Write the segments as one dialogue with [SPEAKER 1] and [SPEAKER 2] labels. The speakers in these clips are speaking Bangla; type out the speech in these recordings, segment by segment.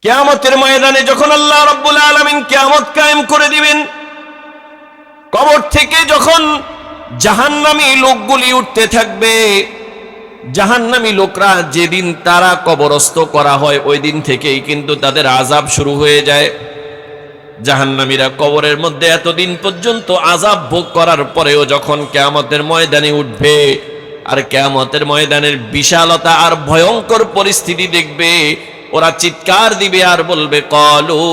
[SPEAKER 1] কিয়ামতের ময়দানে যখন আল্লাহ রাব্বুল আলামিন কিয়ামত কায়েম করে দিবেন, কবর থেকে যখন জাহান্নামী লোকগুলি উঠতে থাকবে, জাহান্নামী লোকরা যেদিন তারা কবরস্থ করা হয় ওই দিন থেকেই কিন্তু তাদের আযাব শুরু হয়ে যায়। জাহান্নামীরা কবরের মধ্যে এতদিন পর্যন্ত আযাব ভোগ করার পরেও যখন কিয়ামতের ময়দানে উঠবে আর কিয়ামতের ময়দানের বিশালতা আর ভয়ঙ্কর পরিস্থিতি দেখবে, ওরা চিৎকার দিবে আর বলবে, কলু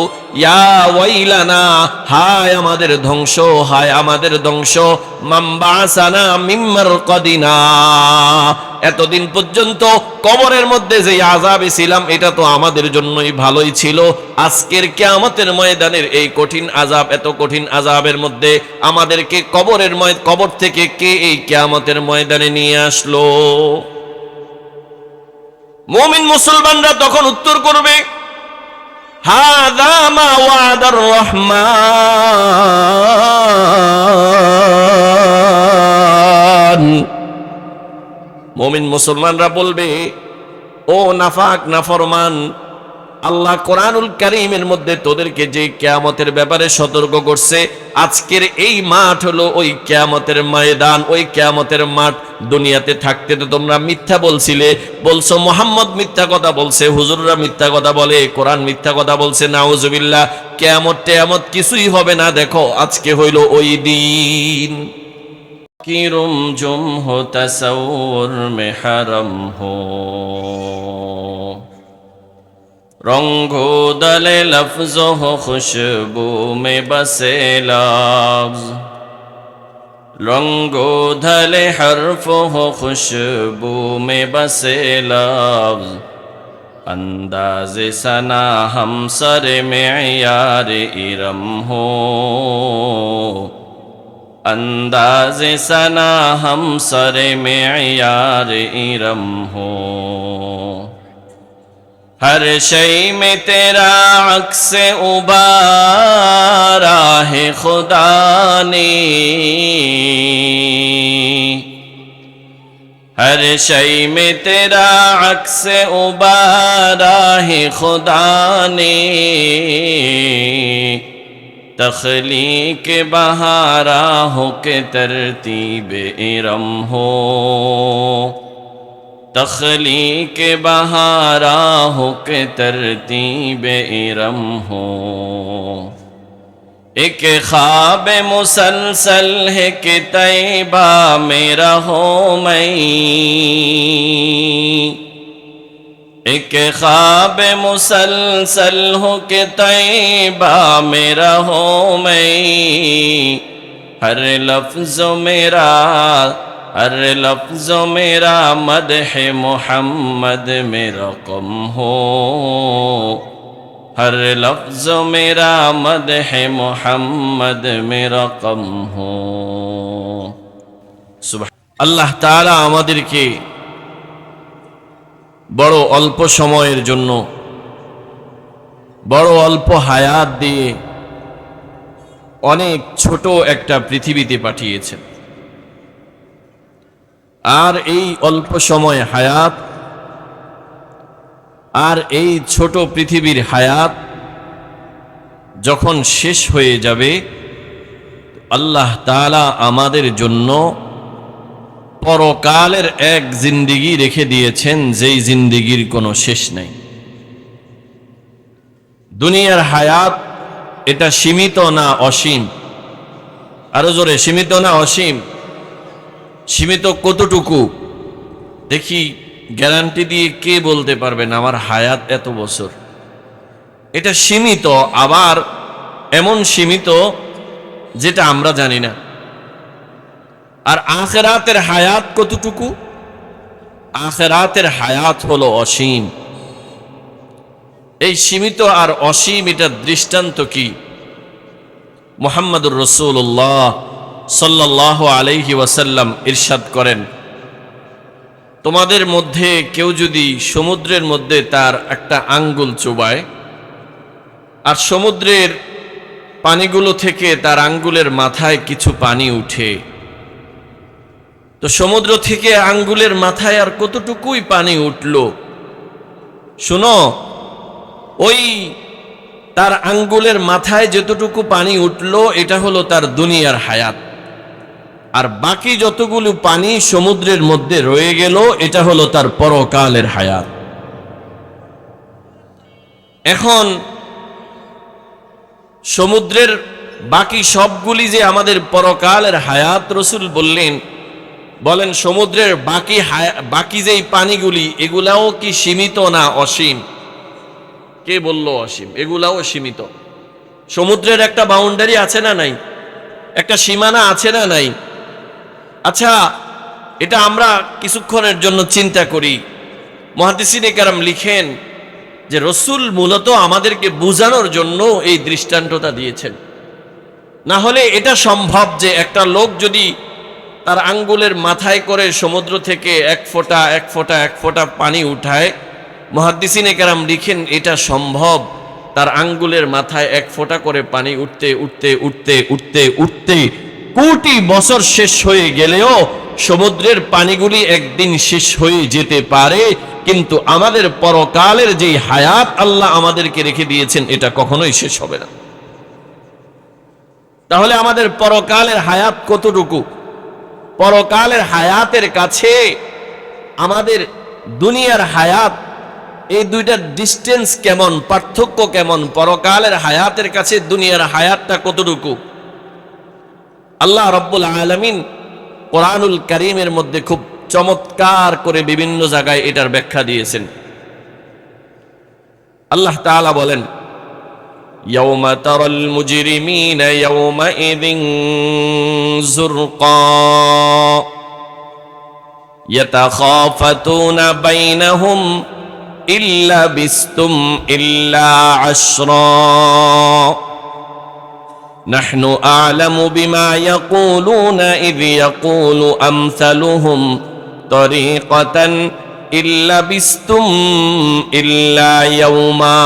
[SPEAKER 1] ইয়া ওয়াইলানা, হায় আমাদের ধ্বংস, হায় আমাদের ধ্বংস, মান বাসানা মিন মারকাদিনা, এতদিন পর্যন্ত কবরের মধ্যে যে আযাবে ছিলাম এটা তো আমাদের জন্যই ভালোই ছিল, আজকের কিয়ামতের ময়দানের এই কঠিন আযাব, এত কঠিন আযাবের মধ্যে আমাদেরকে কবর থেকে কে এই কিয়ামতের ময়দানে নিয়ে আসলো? মুমিন মুসলমানরা তখন উত্তর করবে, হাযা মা ওয়াদার রহমান। মুমিন মুসলমানরা বলবে, ও নাফাক নাফরমান, আল্লাহ কোরআনুল কারীমের মধ্যে তোদেরকে যে কিয়ামতের ব্যাপারে সতর্ক করছে, আজকের এই মাঠ হলো ওই কিয়ামতের ময়দান, ওই কিয়ামতের মাঠ। দুনিয়াতে থাকতে তো তোমরা মিথ্যা বলছিলে, বলছো মুহাম্মদ মিথ্যা কথা বলছে, হুজুররা মিথ্যা কথা বলে, কোরআন মিথ্যা কথা বলছে, নাউজুবিল্লাহ। কিয়ামত টিয়ামত কিছুই হবে না, দেখো আজকে হইল ওই দিন। কিরম জুম হো তাসাউর মে হারাম হো, रंगो दले लफ्ज़ हो खुशबू में बसे लफ्ज़, रंगो दले हर्फ हो खुशबू में बसे लफ्ज़, अंदाज़ सना हम सर में यार इरम हो, अंदाज़ सना हम सर में यार इरम हो, हर शय में तेरा अक्स उबारा है खुदा ने, हर शय में तेरा अक्स उबारा है खुदा ने, तख्लीक बहारा हो के तरतीब इरम हो, तख्लीक बहारा हो के तरतीब इरम हो, एक ख्वाब मुसलसल है कि तैबा में रहो मैं, एक ख्वाब मुसलसल हो कि तैबा में रहो मैं, हर लफ्ज़ मेरा, हर लफ्ज़ मेरा मदह मोहम्मद में रक़म हो, हर लफ्ज़ मेरा मदह मोहम्मद में रक़म हो। আল্লাহ তাআলা আমাদেরকে বড় অল্প সময়ের জন্য বড় অল্প হায়াত দিয়ে অনেক ছোট একটা পৃথিবীতে পাঠিয়েছেন। আর এই অল্প সময় হায়াত আর এই ছোট পৃথিবীর হায়াত যখন শেষ হয়ে যাবে, আল্লাহ তাআলা আমাদের জন্য পরকালের এক জিন্দেগি রেখে দিয়েছেন, যেই জিন্দেগির কোনো শেষ নাই। দুনিয়ার হায়াত এটা সীমিত না অসীম? আরো জোরে, সীমিত না অসীম? সীমিত কতটুকু দেখি, গ্যারান্টি দিয়ে কে বলতে পারবেন আমার হায়াত এত বছর? এটা সীমিত, আবার এমন সীমিত যেটা আমরা জানি না। আর আখিরাতের হায়াত কতটুকু? আখিরাতের হায়াত হলো অসীম। এই সীমিত আর অসীম এটার দৃষ্টান্ত কি? মুহাম্মদুর রাসূলুল্লাহ সাল্লাল্লাহু আলাইহি ওয়াসাল্লাম ইরশাদ করেন, তোমাদের মধ্যে কেউ যদি সমুদ্রের মধ্যে তার একটা আঙ্গুল চুবায় আর সমুদ্রের পানিগুলো থেকে তার আঙ্গুলের মাথায় কিছু পানি উঠে, তো সমুদ্র থেকে আঙ্গুলের মাথায় আর কতটুকুই পানি উঠল? শুনো, ওই তার আঙ্গুলের মাথায় যতটুকু পানি উঠলো এটা হলো তার দুনিয়ার হায়াত, আর বাকি যতগুলো পানি সমুদ্রের মধ্যে রয়ে গেল এটা হলো তার পরকালের হায়াত। এখন সমুদ্রের বাকি সবগুলি যে আমাদের পরকালের হায়াত, রাসূল বলেন সমুদ্রের বাকি যেই পানিগুলি এগুলাও কি সীমিত না অসীম? কে বলল অসীম? এগুলাও সীমিত। সমুদ্রের একটা বাউন্ডারি আছে না নাই? একটা সীমানা আছে না নাই? আচ্ছা, এটা আমরা কিছুক্ষণের জন্য চিন্তা করি। মুহাদ্দিসিনে কেরাম লিখেন যে রাসূল মূলত আমাদেরকে বোঝানোর জন্য এই দৃষ্টান্তটা দিয়েছেন। না হলে এটা সম্ভব যে একটা লোক যদি তার আঙ্গুলের মাথায় করে সমুদ্র থেকে এক ফোঁটা পানি উঠায়, মুহাদ্দিসিনে কেরাম লিখেন এটা সম্ভব। তার আঙ্গুলের মাথায় এক ফোঁটা করে পানি উঠতে উঠতে উঠতে উঠতে উঠতে কোটি বছর শেষ হয়ে গেলেও সমুদ্রের পানিগুলি একদিন শেষ হয়ে যেতে পারে, কিন্তু আমাদের পরকালের যে হায়াত আল্লাহ আমাদেরকে রেখে দিয়েছেন এটা কখনোই শেষ হবে না। তাহলে আমাদের পরকালের হায়াত কতটুকু? পরকালের হায়াতের কাছে আমাদের দুনিয়ার হায়াত, এই দুইটার ডিস্টেন্স কেমন, পার্থক্য কেমন? পরকালের হায়াতের কাছে দুনিয়ার হায়াতটা কতটুকু? আল্লাহ রাব্বুল আলামিন কোরআনুল কারীমের মধ্যে খুব চমৎকার করে বিভিন্ন জায়গায় এটার ব্যাখ্যা দিয়েছেন। আল্লাহ তাআলা বলেন, ইয়াউমা তারাল মুজরিমিনা ইয়াউমাইযিন যুরকা ইয়াতাখাফাতুনা বাইনাহুম ইল্লা বিস্তুম ইল্লা আশরা نحن أعلم بما يقولون إذ يقول أمثلهم طريقة إن لبثتم إلا يوما।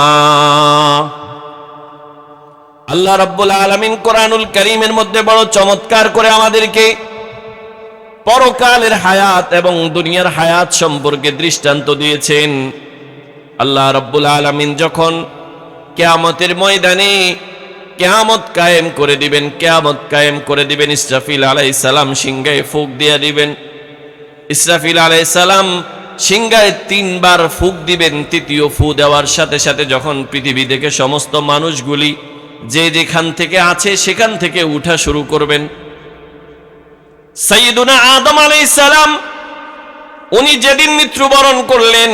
[SPEAKER 1] আল্লাহ রাব্বুল আলামিন কোরআনুল কারীমের মধ্যে বড় চমৎকার করে আমাদেরকে পরকালের হায়াত এবং দুনিয়ার হায়াত সম্পর্কে দৃষ্টান্ত দিয়েছেন। আল্লাহ রাব্বুল আলামিন যখন কিয়ামতের ময়দানে কিয়ামত কায়েম করে দিবেন, ইসরাফিল আলাইহিস সালাম সিংহায় ফুঁক দিয়ে দিবেন। ইসরাফিল আলাইহিস সালাম সিংহায় 3 বার ফুঁক দিবেন। তৃতীয় ফু দেওয়ার সাথে সাথে যখন পৃথিবী থেকে সমস্ত মানুষগুলি যে যেখান থেকে আছে সেখান থেকে উঠা শুরু করবেন, সাইয়্যিদুনা আদম আলাইহিস সালাম উনি যেদিন মৃত্যুবরণ করলেন,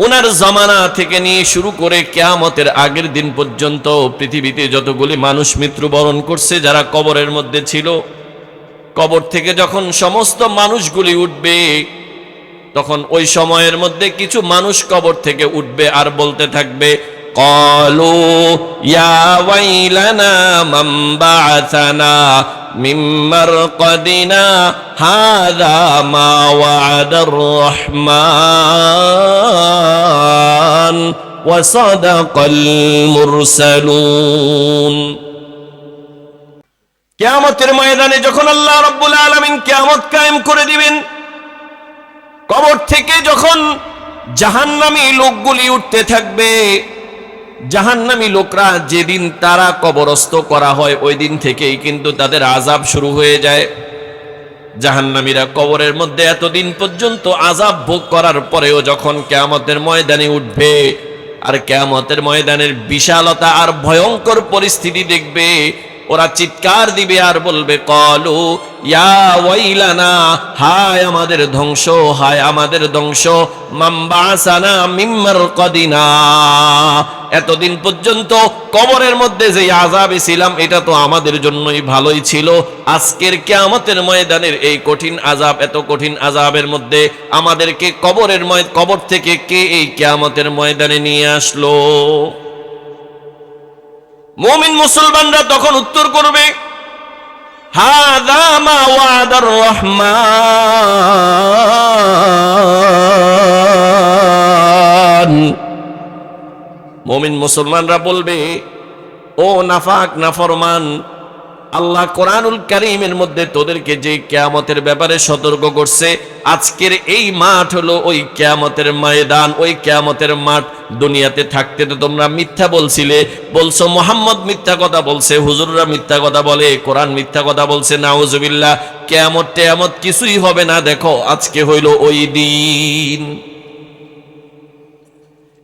[SPEAKER 1] ওনার জামানা থেকে নিয়ে শুরু করে কিয়ামতের আগের দিন পর্যন্ত পৃথিবীতে যতগুলি মানুষ মৃত্যুবরণ করছে, যারা কবরের মধ্যে ছিল, কবর থেকে যখন সমস্ত মানুষগুলি উঠবে, তখন ওই সময়ের মধ্যে কিছু মানুষ কবর থেকে উঠবে আর বলতে থাকবে, ক্বালু ইয়া ওয়াইলানা মান বা'আসানা মিন মারকাদিনা হাযা মা ওয়া'আদার রাহমান ওয়া সাদাকাল মুরসালুন। কিয়ামতের ময়দানে যখন আল্লাহ রাব্বুল আলামিন কিয়ামত কায়েম করে দিবেন, কবর থেকে যখন জাহান্নামী লোকগুলি উঠতে থাকবে, জাহান্নামী লোকরা যেদিন তারা কবরস্থ করা হয় ওই দিন থেকেই কিন্তু তাদের আযাব শুরু হয়ে যায়। জাহান্নামীরা কবরের মধ্যে এতদিন পর্যন্ত আযাব ভোগ করার পরেও যখন কিয়ামতের ময়দানে উঠবে আর কিয়ামতের ময়দানের বিশালতা আর ভয়ঙ্কর পরিস্থিতি দেখবে, ওরা চিৎকার দিবে আর বলবে, ক্বালু ইয়া ওয়াইলানা, হায় আমাদের ধ্বংস, হায় আমাদের ধ্বংস, মান বা'আসানা মিন মারকাদিনা, এতদিন পর্যন্ত কবরের মধ্যে যে আযাবে ছিলাম এটা তো আমাদের জন্যই ভালোই ছিল, আজকের কিয়ামতের ময়দানের এই কঠিন আযাব, এত কঠিন আযাবের মধ্যে আমাদেরকে কবর থেকে কে এই কিয়ামতের ময়দানে নিয়ে আসলো? মুমিন মুসলমানরা তখন উত্তর করবে, হাযা মা ওয়া'আদার রাহমান। মুমিন মুসলমানরা বলবে, ও নাফাক নাফরমান, আল্লাহ কোরআনুল কারীমের মধ্যে তোদেরকে যে কিয়ামতের ব্যাপারে সতর্ক করছে, আজকের এই মাঠ হলো ওই কিয়ামতের ময়দান, ওই কিয়ামতের মাঠ। দুনিয়াতে থাকতে তো তোমরা মিথ্যা বলছিলে, বলছো মুহাম্মদ মিথ্যা কথা বলছে, হুজুররা মিথ্যা কথা বলে, কোরআন মিথ্যা কথা বলছে, নাউজুবিল্লাহ। কিয়ামত টিয়ামত কিছুই হবে না, দেখো আজকে হইল ওই দিন।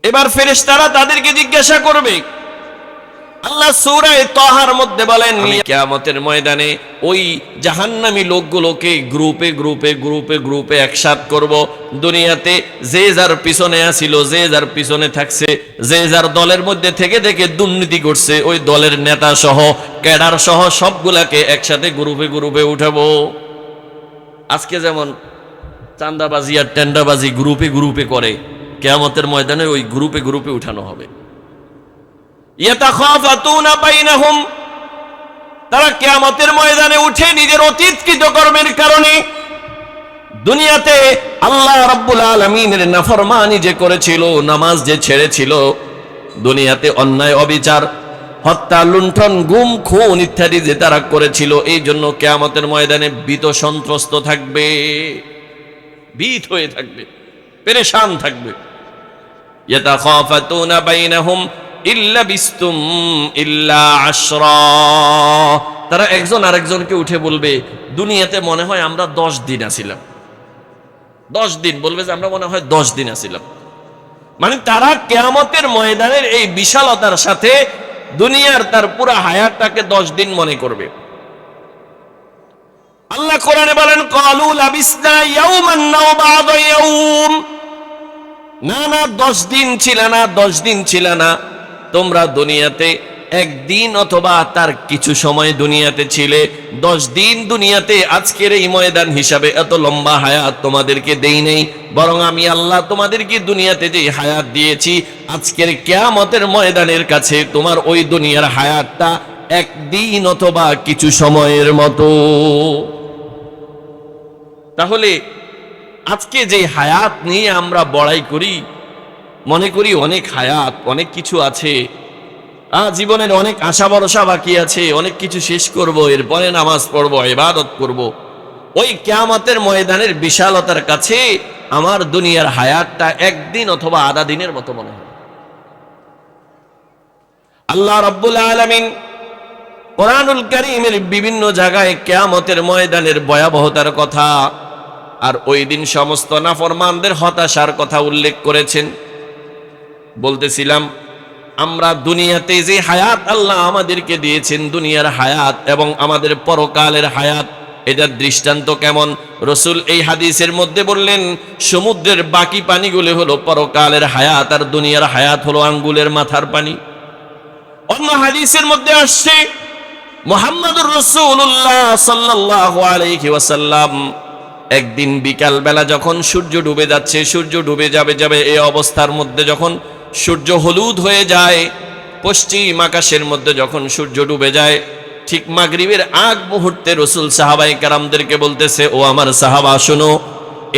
[SPEAKER 1] এবার ফেরেশতারা তাদেরকে জিজ্ঞাসা করবে। আল্লাহ সূরা তাহার মধ্যে বলেন, কিয়ামতের ময়দানে ওই জাহান্নামী লোকগুলোকে গ্রুপে গ্রুপে গ্রুপে গ্রুপে একসাথ করব। দুনিয়াতে যে যার পিছনে আসিল, যে যার পিছনে থাকছে, যে যার দলের মধ্যে থেকে থেকে দুর্নীতি করছে, ওই দলের নেতা সহ ক্যাডার সহ সবগুলাকে একসাথে গ্রুপে গ্রুপে উঠাবো। আজকে যেমন চাঁদাবাজি আর টেন্ডাবাজি গ্রুপে গ্রুপে করে, কিয়ামতের ময়দানে ওই গ্রুপে গ্রুপে উঠানো হবে। ইয়াতাখাফাতুনা বাইনাহুম, তারা কিয়ামতের ময়দানে উঠে নিজের অতীত কৃতকর্মের কারণে দুনিয়াতে আল্লাহ রাব্বুল আলামিনের নাফরমানি যে করেছিল, নামাজ যে ছেড়েছিল, দুনিয়াতে অন্যায় অবিচার, হত্যা, লুণ্ঠন, গুম, খুন ইত্যাদি যে তারা করেছিল, এই জন্য কিয়ামতের ময়দানে ভীত সন্ত্রস্ত থাকবে, ভীত হয়ে থাকবে, পেরেশান থাকবে। ইয়াতাখাফাতুনা বাইনাহুম ইল্লা বিস্তুম ইল্লা আশরা, তারা একজন আরেকজনকে উঠে বলবে, দুনিয়াতে মনে হয় আমরা 10 দিন আছিলাম। 10 দিন বলবে যে আমরা মনে হয় 10 দিন আছিলাম। মানে তারা কিয়ামতের ময়দানের এই বিশালতার সাথে দুনিয়ার তার পুরো হায়াতটাকে 10 দিন মনে করবে। আল্লাহ কোরআনে বলেন, ক্বালু লাবিসনা ইয়াওমান নাও বা'দা ইয়াওম, না না 10 দিন ছিল না, 10 দিন ছিল না, তোমরা দুনিয়াতে একদিন অথবা তার কিছু সময় দুনিয়াতে ছিলে। 10 দিন দুনিয়াতে আজকের এই ময়দান হিসাবে এত লম্বা হায়াত তোমাদেরকে দেই নাই, বরং আমি আল্লাহ তোমাদেরকে দুনিয়াতে যে হায়াত দিয়েছি, আজকের কিয়ামতের ময়দানের কাছে তোমার ওই দুনিয়ার হায়াতটা একদিন অথবা কিছু সময়ের মতো। তাহলে আজকে যে হায়াত নিয়ে আমরা বড়াই করি, মনে করি অনেক হায়াত, অনেক কিছু আছে, জীবনের অনেক আশা ভরসা বাকি আছে, অনেক কিছু শেষ করব, এরপরে নামাজ পড়বো, ইবাদত করব, ওই কিয়ামতের ময়দানের বিশালতার কাছে আমার দুনিয়ার হায়াতটা একদিন অথবা আধা দিনের মতো মনে হয়। আল্লাহ রাব্বুল আলামিন কোরআনুল কারীমের বিভিন্ন জায়গায় কিয়ামতের ময়দানের ভয়াবহতার কথা আর ওই দিন সমস্ত নাফরমানদের হতাশার কথা উল্লেখ করেছেন। বলতেছিলাম, আমরা দুনিয়াতে যে হায়াত আল্লাহ আমাদেরকে দিয়েছেন, দুনিয়ার হায়াত এবং আমাদের পরকালের হায়াত, এটার দৃষ্টান্ত কেমন? রসুল এই হাদিসের মধ্যে বললেন, সমুদ্রের বাকি পানিগুলো হলো পরকালের হায়াত, আর দুনিয়ার হায়াত হলো আঙ্গুলের মাথার পানি। অন্য হাদিসের মধ্যে আসছে, মুহাম্মদুর রাসূলুল্লাহ সাল্লাল্লাহু আলাইহি ওয়াসাল্লাম একদিন বিকাল বেলা যখন সূর্য ডুবে যাচ্ছে, সূর্য ডুবে যাবে এই অবস্থার মধ্যে যখন সূর্য হলুদ হয়ে যায়, পশ্চিম আকাশের মধ্যে যখন সূর্য ডুবে যায়, ঠিক মাগরিবের আগ মুহূর্তে রসুল সাহাবায়ে কেরামদেরকে বলতেছে, ও আমার সাহাবা শোনো,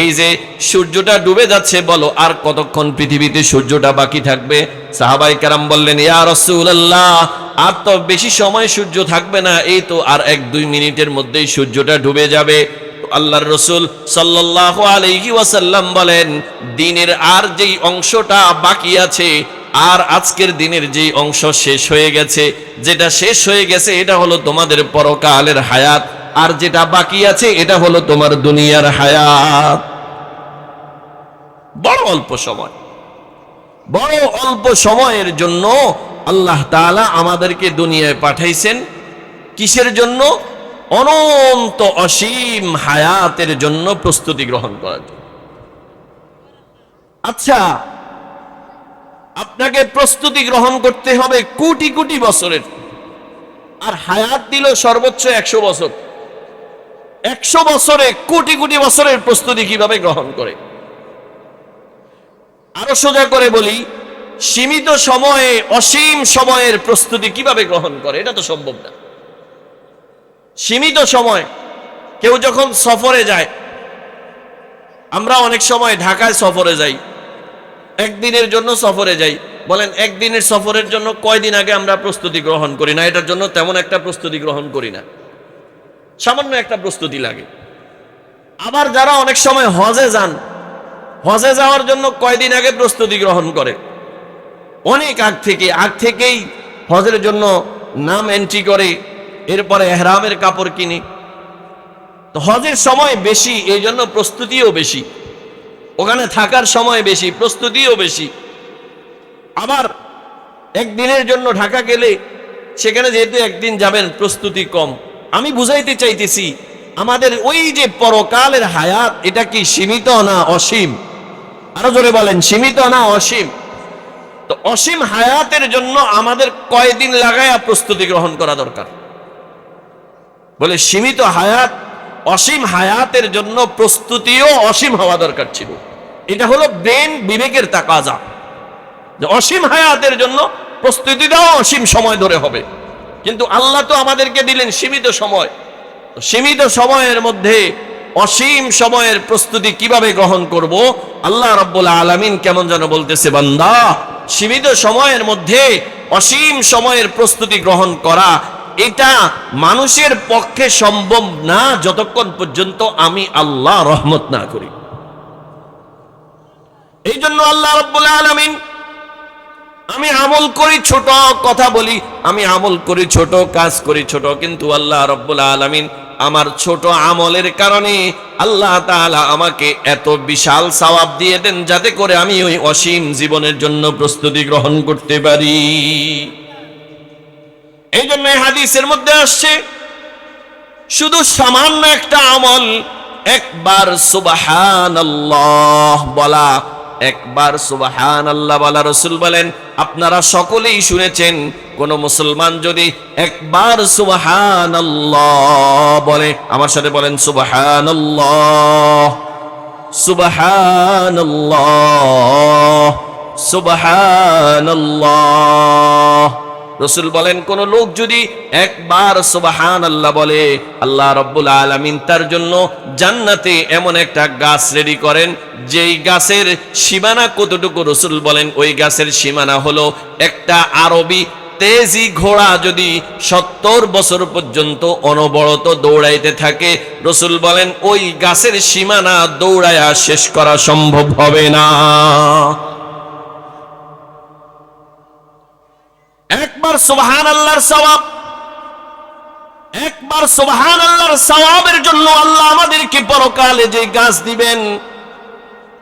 [SPEAKER 1] এই যে সূর্যটা ডুবে যাচ্ছে, বলো আর কতক্ষণ পৃথিবীতে সূর্যটা বাকি থাকবে? সাহাবায়ে কেরাম বললেন, ইয়া রাসূলুল্লাহ, আর তো বেশি সময় সূর্য থাকবে না, এই তো আর 1-2 মিনিটের মধ্যেই সূর্যটা ডুবে যাবে। আল্লাহর রসুল সাল্লাল্লাহু আলাইহি ওয়াসাল্লাম বলেন, দিনের আর যেই অংশটা বাকি আছে, আর আজকের দিনের যেই অংশ শেষ হয়ে গেছে, যেটা শেষ হয়ে গেছে এটা হলো তোমাদের পরকালের হায়াত, আর যেটা বাকি আছে এটা হলো তোমার দুনিয়ার হায়াত। বড় অল্প সময়, বড় অল্প সময়ের জন্য আল্লাহ তাআলা আমাদেরকে দুনিয়ায় পাঠাইছেন। কিসের জন্য? অনন্ত অসীম হায়াতের জন্য প্রস্তুতি গ্রহণ করার জন্য। আচ্ছা, আপনাকে প্রস্তুতি গ্রহণ করতে হবে কোটি কোটি বছরের, আর হায়াত দিল সর্বোচ্চ 100 বছর। 100 বছরে কোটি কোটি বছরের প্রস্তুতি কিভাবে গ্রহণ করে? আরো সোজা করে বলি, সীমিত সময়ে অসীম সময়ের প্রস্তুতি কিভাবে গ্রহণ করে? এটা তো সম্ভব না। সীমিত সময়, কেউ যখন সফরে যায়, আমরা অনেক সময় ঢাকায় সফরে যাই, একদিনের জন্য সফরে যাই, বলেন একদিনের সফরের জন্য কয়দিন আগে আমরা প্রস্তুতি গ্রহণ করি না? এটার জন্য তেমন একটা প্রস্তুতি গ্রহণ করি না। সামান্য একটা প্রস্তুতি লাগে। আবার যারা অনেক সময় হজে যান, হজে যাওয়ার জন্য কয়দিন আগে প্রস্তুতি গ্রহণ করে, অনেক আগ থেকেই হজের জন্য নাম এন্ট্রি করে, এরপরে এহরামের কাপড় কিনে। তো হজের সময় বেশি, এই জন্য প্রস্তুতিও বেশি, ওখানে থাকার সময় বেশি, প্রস্তুতিও বেশি। আবার একদিনের জন্য ঢাকা গেলে সেখানে যেহেতু একদিন যাবেন, প্রস্তুতি কম। আমি বুঝাইতে চাইতেছি, আমাদের ওই যে পরকালের হায়াত, এটা কি সীমিত না অসীম? আরো জোরে বলেন, সীমিত না অসীম? তো অসীম হায়াতের জন্য আমাদের কয়দিন লাগায়া প্রস্তুতি গ্রহণ করা দরকার? বলে সীমিত হায়াত, অসীম হায়াতের জন্য প্রস্তুতিও অসীম হওয়া দরকার ছিল। এটা হলো ব্রেন, বিবেকের তাকাজা, যে অসীম হায়াতের জন্য প্রস্তুতিটাও অসীম সময় ধরে হবে। কিন্তু আল্লাহ তো আমাদেরকে দিলেন সীমিত সময়। সীমিত সময়ের মধ্যে অসীম সময়ের প্রস্তুতি কিভাবে গ্রহণ করব? আল্লাহ রাব্বুল আলামিন কেমন যেন বলতেছে, বান্দা, সীমিত সময়ের মধ্যে অসীম সময়ের প্রস্তুতি গ্রহণ করা, এটা মানুষের পক্ষে সম্ভব না যতক্ষণ পর্যন্ত আমি আল্লাহ রহমত না করি। এই জন্য আল্লাহ রাব্বুল আলামিন, আমি আমল করি ছোট, কথা বলি, আমি আমল করি ছোট, কাজ করি ছোট, কিন্তু আল্লাহ রাব্বুল আলামিন আমার ছোট আমলের কারণে আল্লাহ তাআলা আমাকে এত বিশাল সওয়াব দিয়ে দেন, যাতে করে আমি ওই অসীম জীবনের জন্য প্রস্তুতি গ্রহণ করতে পারি। এই জন্য হাদিসের মধ্যে আসছে, শুধু সামান্য একটা আমল, একবার সুবহানাল্লাহ বলা, একবার সুবহানাল্লাহ বলা। রাসূল বলেন, আপনারা সকলেই শুনেছেন, কোন মুসলমান যদি একবার সুবহানাল্লাহ বলে, আমার সাথে বলেন সুবহানাল্লাহ, সুবহানাল্লাহ, সুবহানাল্লাহ। রাসূল বলেন, কোন লোক যদি একবার সুবহানাল্লাহ বলে, আল্লাহ রাব্বুল আলামিন তার জন্য জান্নাতে এমন একটা গাছ রেডি করেন, যেই গাছের সীমানা কতটুকু? রাসূল বলেন, ওই গাছের সীমানা হলো একটা আরবি তেজি ঘোড়া যদি 70 বছর পর্যন্ত অনবরত দৌড়াইতে থাকে, রাসূল বলেন ওই গাছের সীমানা দৌড়ায়া শেষ করা সম্ভব হবে না। একবার সুবহানাল্লাহর সওয়াব, একবার সুবহানাল্লাহর সওয়াবের জন্য আল্লাহ আমাদেরকে পরকালে যে গাছ দিবেন,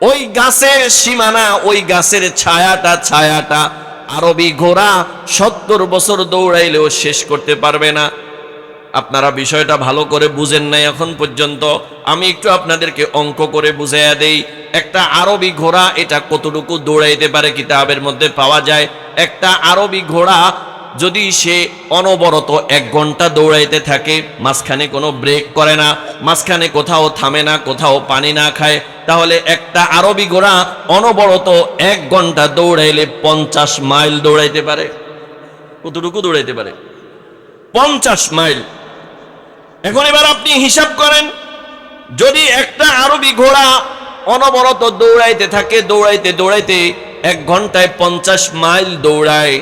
[SPEAKER 1] ওই গাছের সীমানা, ওই গাছের ছায়াটা আরবি ঘোড়া 70 বছর দৌড়াইলেও শেষ করতে পারবে না। আপনারা বিষয়টা ভালো করে বুঝেন নাই এখন পর্যন্ত, আমি একটু আপনাদেরকে অঙ্ক করে বুঝাইয়া দেই। একটা আরবি ঘোড়া এটা কতটুকু দৌড়াইতে পারে কিতাবের মধ্যে পাওয়া যায়। একটা আরবি ঘোড়া যদি সে অনবরত 1 ঘন্টা দৌড়াইতে থাকে, মাঝখানে কোনো ব্রেক করে না, মাঝখানে কোথাও থামে না, কোথাও পানি না খায়, তাহলে একটা আরবি ঘোড়া অনবরত 1 ঘন্টা দৌড়াইলে 50 মাইল দৌড়াইতে পারে। কতটুকু দৌড়াইতে পারে? 50 মাইল। এখন এবার আপনি হিসাব করেন, যদি একটা আরবি ঘোড়া অনবরত দৌড়াইতে থাকে, দৌড়াইতে 1 ঘন্টায় 50 মাইল দৌড়ায়,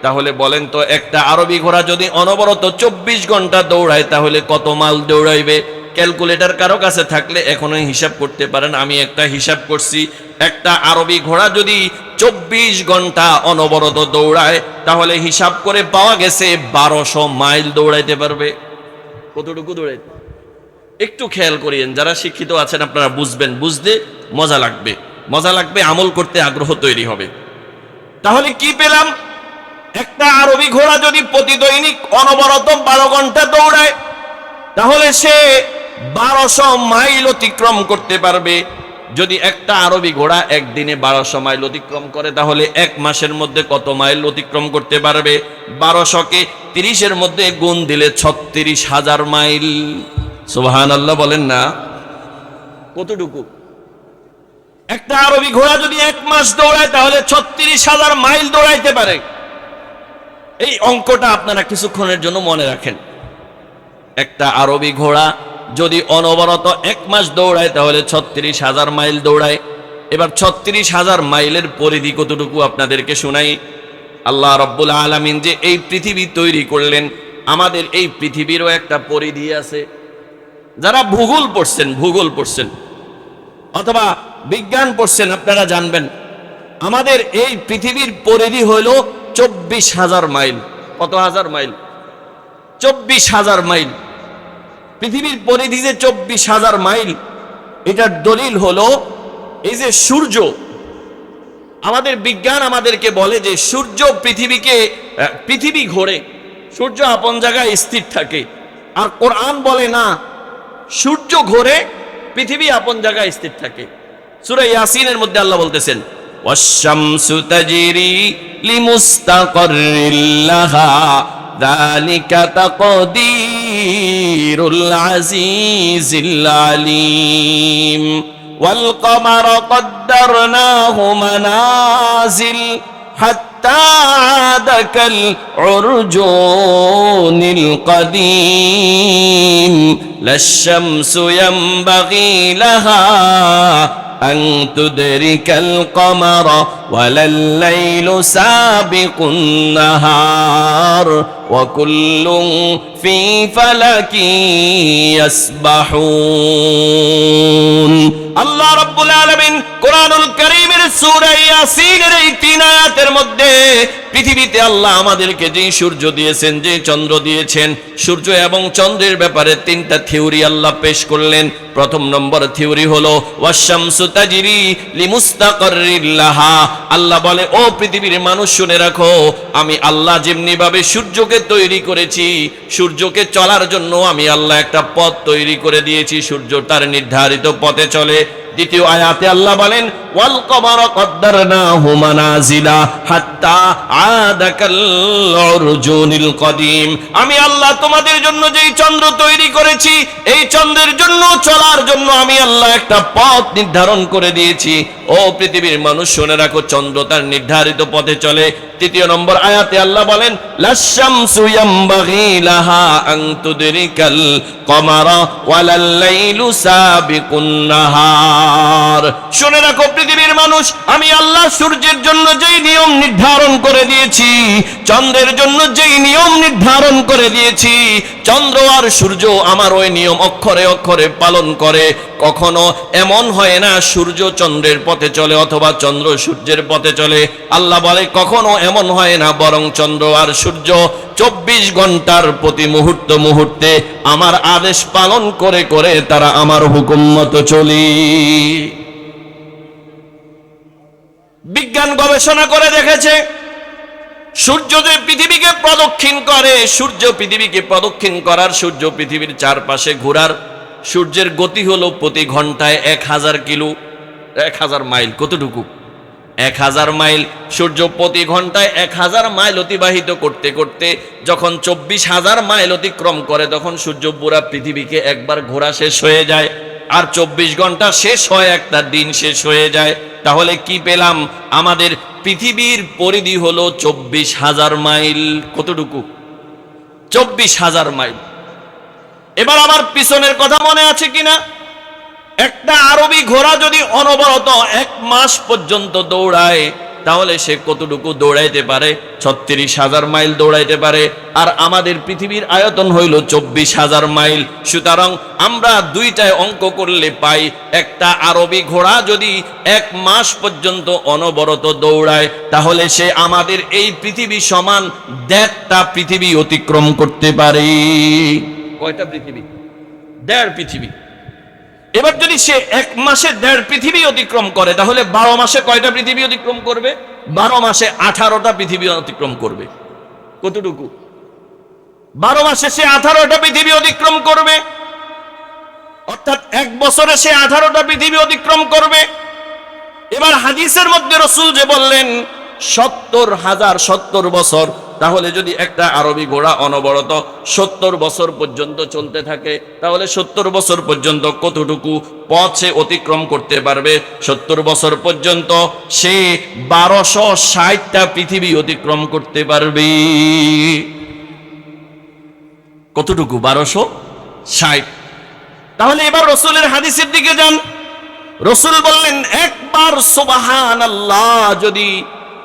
[SPEAKER 1] তাহলে বলেন তো একটা আরবি ঘোড়া যদি অনবরত 24 ঘন্টা দৌড়ায়, তাহলে কত মাইল দৌড়াইবে? ক্যালকুলেটর কারো কাছে থাকলে এখনই হিসাব করতে পারেন, আমি একটা হিসাব করছি। একটা আরবি ঘোড়া যদি 24 ঘন্টা অনবরত দৌড়ায়, তাহলে হিসাব করে পাওয়া গেছে 1200 মাইল দৌড়াইতে পারবে। কতটুকু দৌড়াইতে? একটু খেয়াল করিয়েন, যারা শিক্ষিত আছেন আপনারা বুঝবেন, বুঝতে মজা লাগবে, আমল করতে আগ্রহ তৈরি হবে। তাহলে কি পেলাম? একটা আরবি ঘোড়া যদি প্রতি দৈনিক অনবরত 12 ঘন্টা দৌড়ায়, তাহলে সে 1200 মাইল অতিক্রম করতে পারবে। যদি একটা আরবি ঘোড়া একদিনে 1200 মাইল অতিক্রম করে, তাহলে 1 মাসের মধ্যে কত মাইল অতিক্রম করতে পারবে? 1200কে 30-এর মধ্যে গুণ দিলে 36,000 মাইল। সুবহানাল্লাহ বলেন না? কতটুকু? একটা আরবি ঘোড়া যদি 1 মাস দৌড়ায়, তাহলে 36,000 মাইল দৌড়াইতে পারে। এই অঙ্কটা আপনারা কিছুক্ষণের জন্য মনে রাখেন। একটা আরবি ঘোড়া যদি অনবরত 1 মাস দৌড়ায়, তাহলে 36,000 মাইল দৌড়ায়। এবার 36,000 মাইলের পরিধি কতটুকু আপনাদেরকে শুনাই। আল্লাহ রাব্বুল আলামিন যে এই পৃথিবী তৈরি করলেন, আমাদের এই পৃথিবীরও একটা পরিধি আছে। যারা ভূগোল পড়ছেন অথবা বিজ্ঞান পড়ছেন, আপনারা জানবেন আমাদের এই পৃথিবীর পরিধি হলো 24,000 মাইল। কত হাজার মাইল? 24,000 মাইল। পৃথিবীর পরিধি যে 24,000 মাইল, এটার দলিল হলো এই যে সূর্য। আমাদের বিজ্ঞান আমাদেরকে বলে যে সূর্য পৃথিবী ঘোরে, সূর্য আপন জায়গায় স্থির থাকে। আর কোরআন বলে না, সূর্য ঘোরে, পৃথিবী আপন জায়গায় স্থির থাকে। সূরা ইয়াসিনের মধ্যে আল্লাহ বলতেছেন, ওয়াশ-শামসু তাজরি লিমুস্তাকাররিল লাহা যালিকা তাকদীরুল আজিজিল আলীম ওয়াল কমারা কদ্দারনাহু মানাজিল হাত্তা আদা কাল উরজুনিল কদীম লাশ-শামসু ইয়ানবাগী লাহা أن تدرك القمر ولا الليل سابق النهار وكل في فلك يسبحون আল্লাহ রাব্বুল আলামিন কোরআনুল কারীমের সূরা ইয়াসিনের এই 3 আয়াতের মধ্যে পৃথিবীতে আল্লাহ আমাদেরকে যে সূর্য দিয়েছেন, যে চন্দ্র দিয়েছেন, সূর্য এবং চন্দ্রের ব্যাপারে 3টা থিওরি আল্লাহ পেশ করলেন। প্রথম নম্বর থিওরি হলো ওয়াশ-শামসু তাজরি লিমুস্তাকাররিল লাহা। আল্লাহ বলে, ও পৃথিবীর মানুষ শুনে রাখো, আমি আল্লাহ যেমনি ভাবে সূর্যকে তৈরি করেছি, সূর্যকে চলার জন্য আমি আল্লাহ একটা পথ তৈরি করে দিয়েছি, সূর্য তার নির্ধারিত পথে চলে। দ্বিতীয় আয়াতে আল্লাহ বলেন, ওয়াল কমারা কদ্দারনাহু মানাজিলা হাত্তা আদা কাল উরজুনিল কদীম। আমি আল্লাহ তোমাদের জন্য যেই চন্দ্র তৈরি করেছি, এই চন্দ্রের জন্য চলার জন্য আমি আল্লাহ একটা পথ নির্ধারণ করে দিয়েছি। ও পৃথিবীর মানুষ শুনে রাখো, চন্দ্র তার নির্ধারিত পথে চলে। তৃতীয় নম্বর আয়াতে আল্লাহ বলেন, লাশ-শামসু ইয়ানবাগী লাহা আন তুদরিকাল কমারা ওয়ালাল লাইলু সাবিকুন নাহার। শুনে রাখো পৃথিবীর মানুষ, আমি আল্লাহ সূর্যের জন্য যেই নিয়ম নির্ধারণ করে দিয়েছি, চন্দ্রের জন্য যেই নিয়ম নির্ধারণ করে দিয়েছি, চন্দ্র আর সূর্য আমার ওই নিয়ম অক্ষরে অক্ষরে পালন করে। কখনো এমন হয় না সূর্য চন্দ্রের পথে চলে অথবা চন্দ্র সূর্যের পথে চলে। আল্লাহ বলে, কখনো এমন হয় না, বরং চন্দ্র আর সূর্য 24 ঘন্টার প্রতি মুহূর্তে আমার আদেশ পালন করে করে তারা আমার হুকুম মতো চলি। বিজ্ঞান গবেষণা করে দেখেছে, সূর্য যে পৃথিবীকে প্রদক্ষিণ করে, সূর্য পৃথিবীকে প্রদক্ষিণ করার, সূর্য পৃথিবীর চারপাশে ঘোরার, সূর্যের গতি হলো প্রতি ঘন্টায় 1000 কিলো, 1000 মাইল। কতটুকু? 1000 মাইল। সূর্য প্রতি ঘন্টায় 1000 মাইল অতিবাহিত করতে করতে যখন 24,000 মাইল অতিক্রম করে, তখন সূর্য পুরা পৃথিবীকে একবার ঘোরা শেষ হয়ে যায়। আর 24 ঘন্টা শেষ হয়, একটা দিন শেষ হয়ে যায়। তাহলে কি পেলাম? আমাদের পৃথিবীর পরিধি হলো 24,000 মাইল। কতটুকু? 24,000 মাইল। এবার আমার পিছনের কথা মনে আছে কিনা? একটা আরবি ঘোড়া যদি অনবরত 1 মাস পর্যন্ত দৌড়ায়, তাহলে সে কতটুকু দৌড়াইতে পারে? 36,000 মাইল দৌড়াইতে পারে। আর আমাদের পৃথিবীর আয়তন হইল 24,000 মাইল। সুতরাং আমরা দুইটায় অঙ্ক করলে পাই, একটা আরবি ঘোড়া যদি 1 মাস পর্যন্ত অনবরত দৌড়ায়, তাহলে সে আমাদের এই পৃথিবী সমান 1.5টা পৃথিবী অতিক্রম করতে পারে। কয়টা পৃথিবী? 1.5 পৃথিবী। এবার যদি সে 1 মাসে 1.5 পৃথিবী অতিক্রম করে, তাহলে 12 মাসে কয়টা পৃথিবী অতিক্রম করবে? 12 মাসে 18টা পৃথিবী অতিক্রম করবে। কতটুকু? 12 মাসে সে 18টা পৃথিবী অতিক্রম করবে, অর্থাৎ 1 বছরে সে 18টা পৃথিবী অতিক্রম করবে। এবার হাদিসের মধ্যে রাসূল যে বললেন 70 বছর, তাহলে যদি একটা আরবি ঘোড়া অনবরত 70 বছর পর্যন্ত চলতে থাকে, তাহলে 70 বছর পর্যন্ত কতটুকু পথ সে অতিক্রম করতে পারবে? 70 বছর পর্যন্ত সে 1260টা পৃথিবী অতিক্রম করতে পারবে। কতটুকু? 1260। তাহলে এবার রাসূলের হাদিসের দিকে যান। রাসূল বললেন, একবার সুবহানাল্লাহ যদি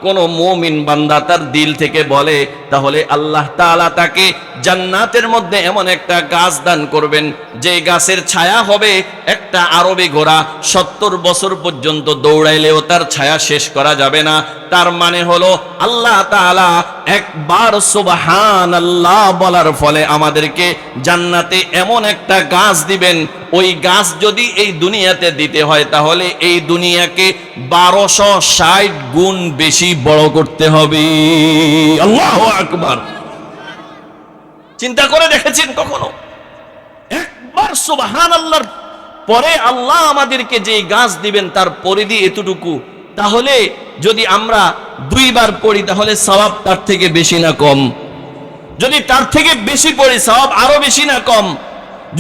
[SPEAKER 1] কোন মুমিন বান্দা তার দিল থেকে বলে, তাহলে আল্লাহ তাআলা তাকে জান্নাতের মধ্যে এমন একটা গাছ দান করবেন, যে গাছের ছায়া হবে একটা আরবি ঘোড়া 70 বছর পর্যন্ত দৌড়াইলেও তার ছায়া শেষ করা যাবে না। তার মানে হলো আল্লাহ তাআলা একবার সুবহানাল্লাহ বলার ফলে আমাদেরকে জান্নাতে এমন একটা গাছ দিবেন, ওই গাছ যদি এই দুনিয়াতে দিতে হয় তাহলে এই দুনিয়াকে 1260 গুণ বেশি বড় করতে হবে। আল্লাহু আকবার। চিন্তা করে দেখেছেন কখনো? একবার সুবহানাল্লাহর পরে আল্লাহ আমাদেরকে যে গাছ দিবেন তার পরিধি এতটুকু, তাহলে যদি আমরা 2 বার পড়ি তাহলে সওয়াব তার থেকে বেশি না কম? যদি তার থেকে বেশি পড়ি সওয়াব আরো বেশি না কম?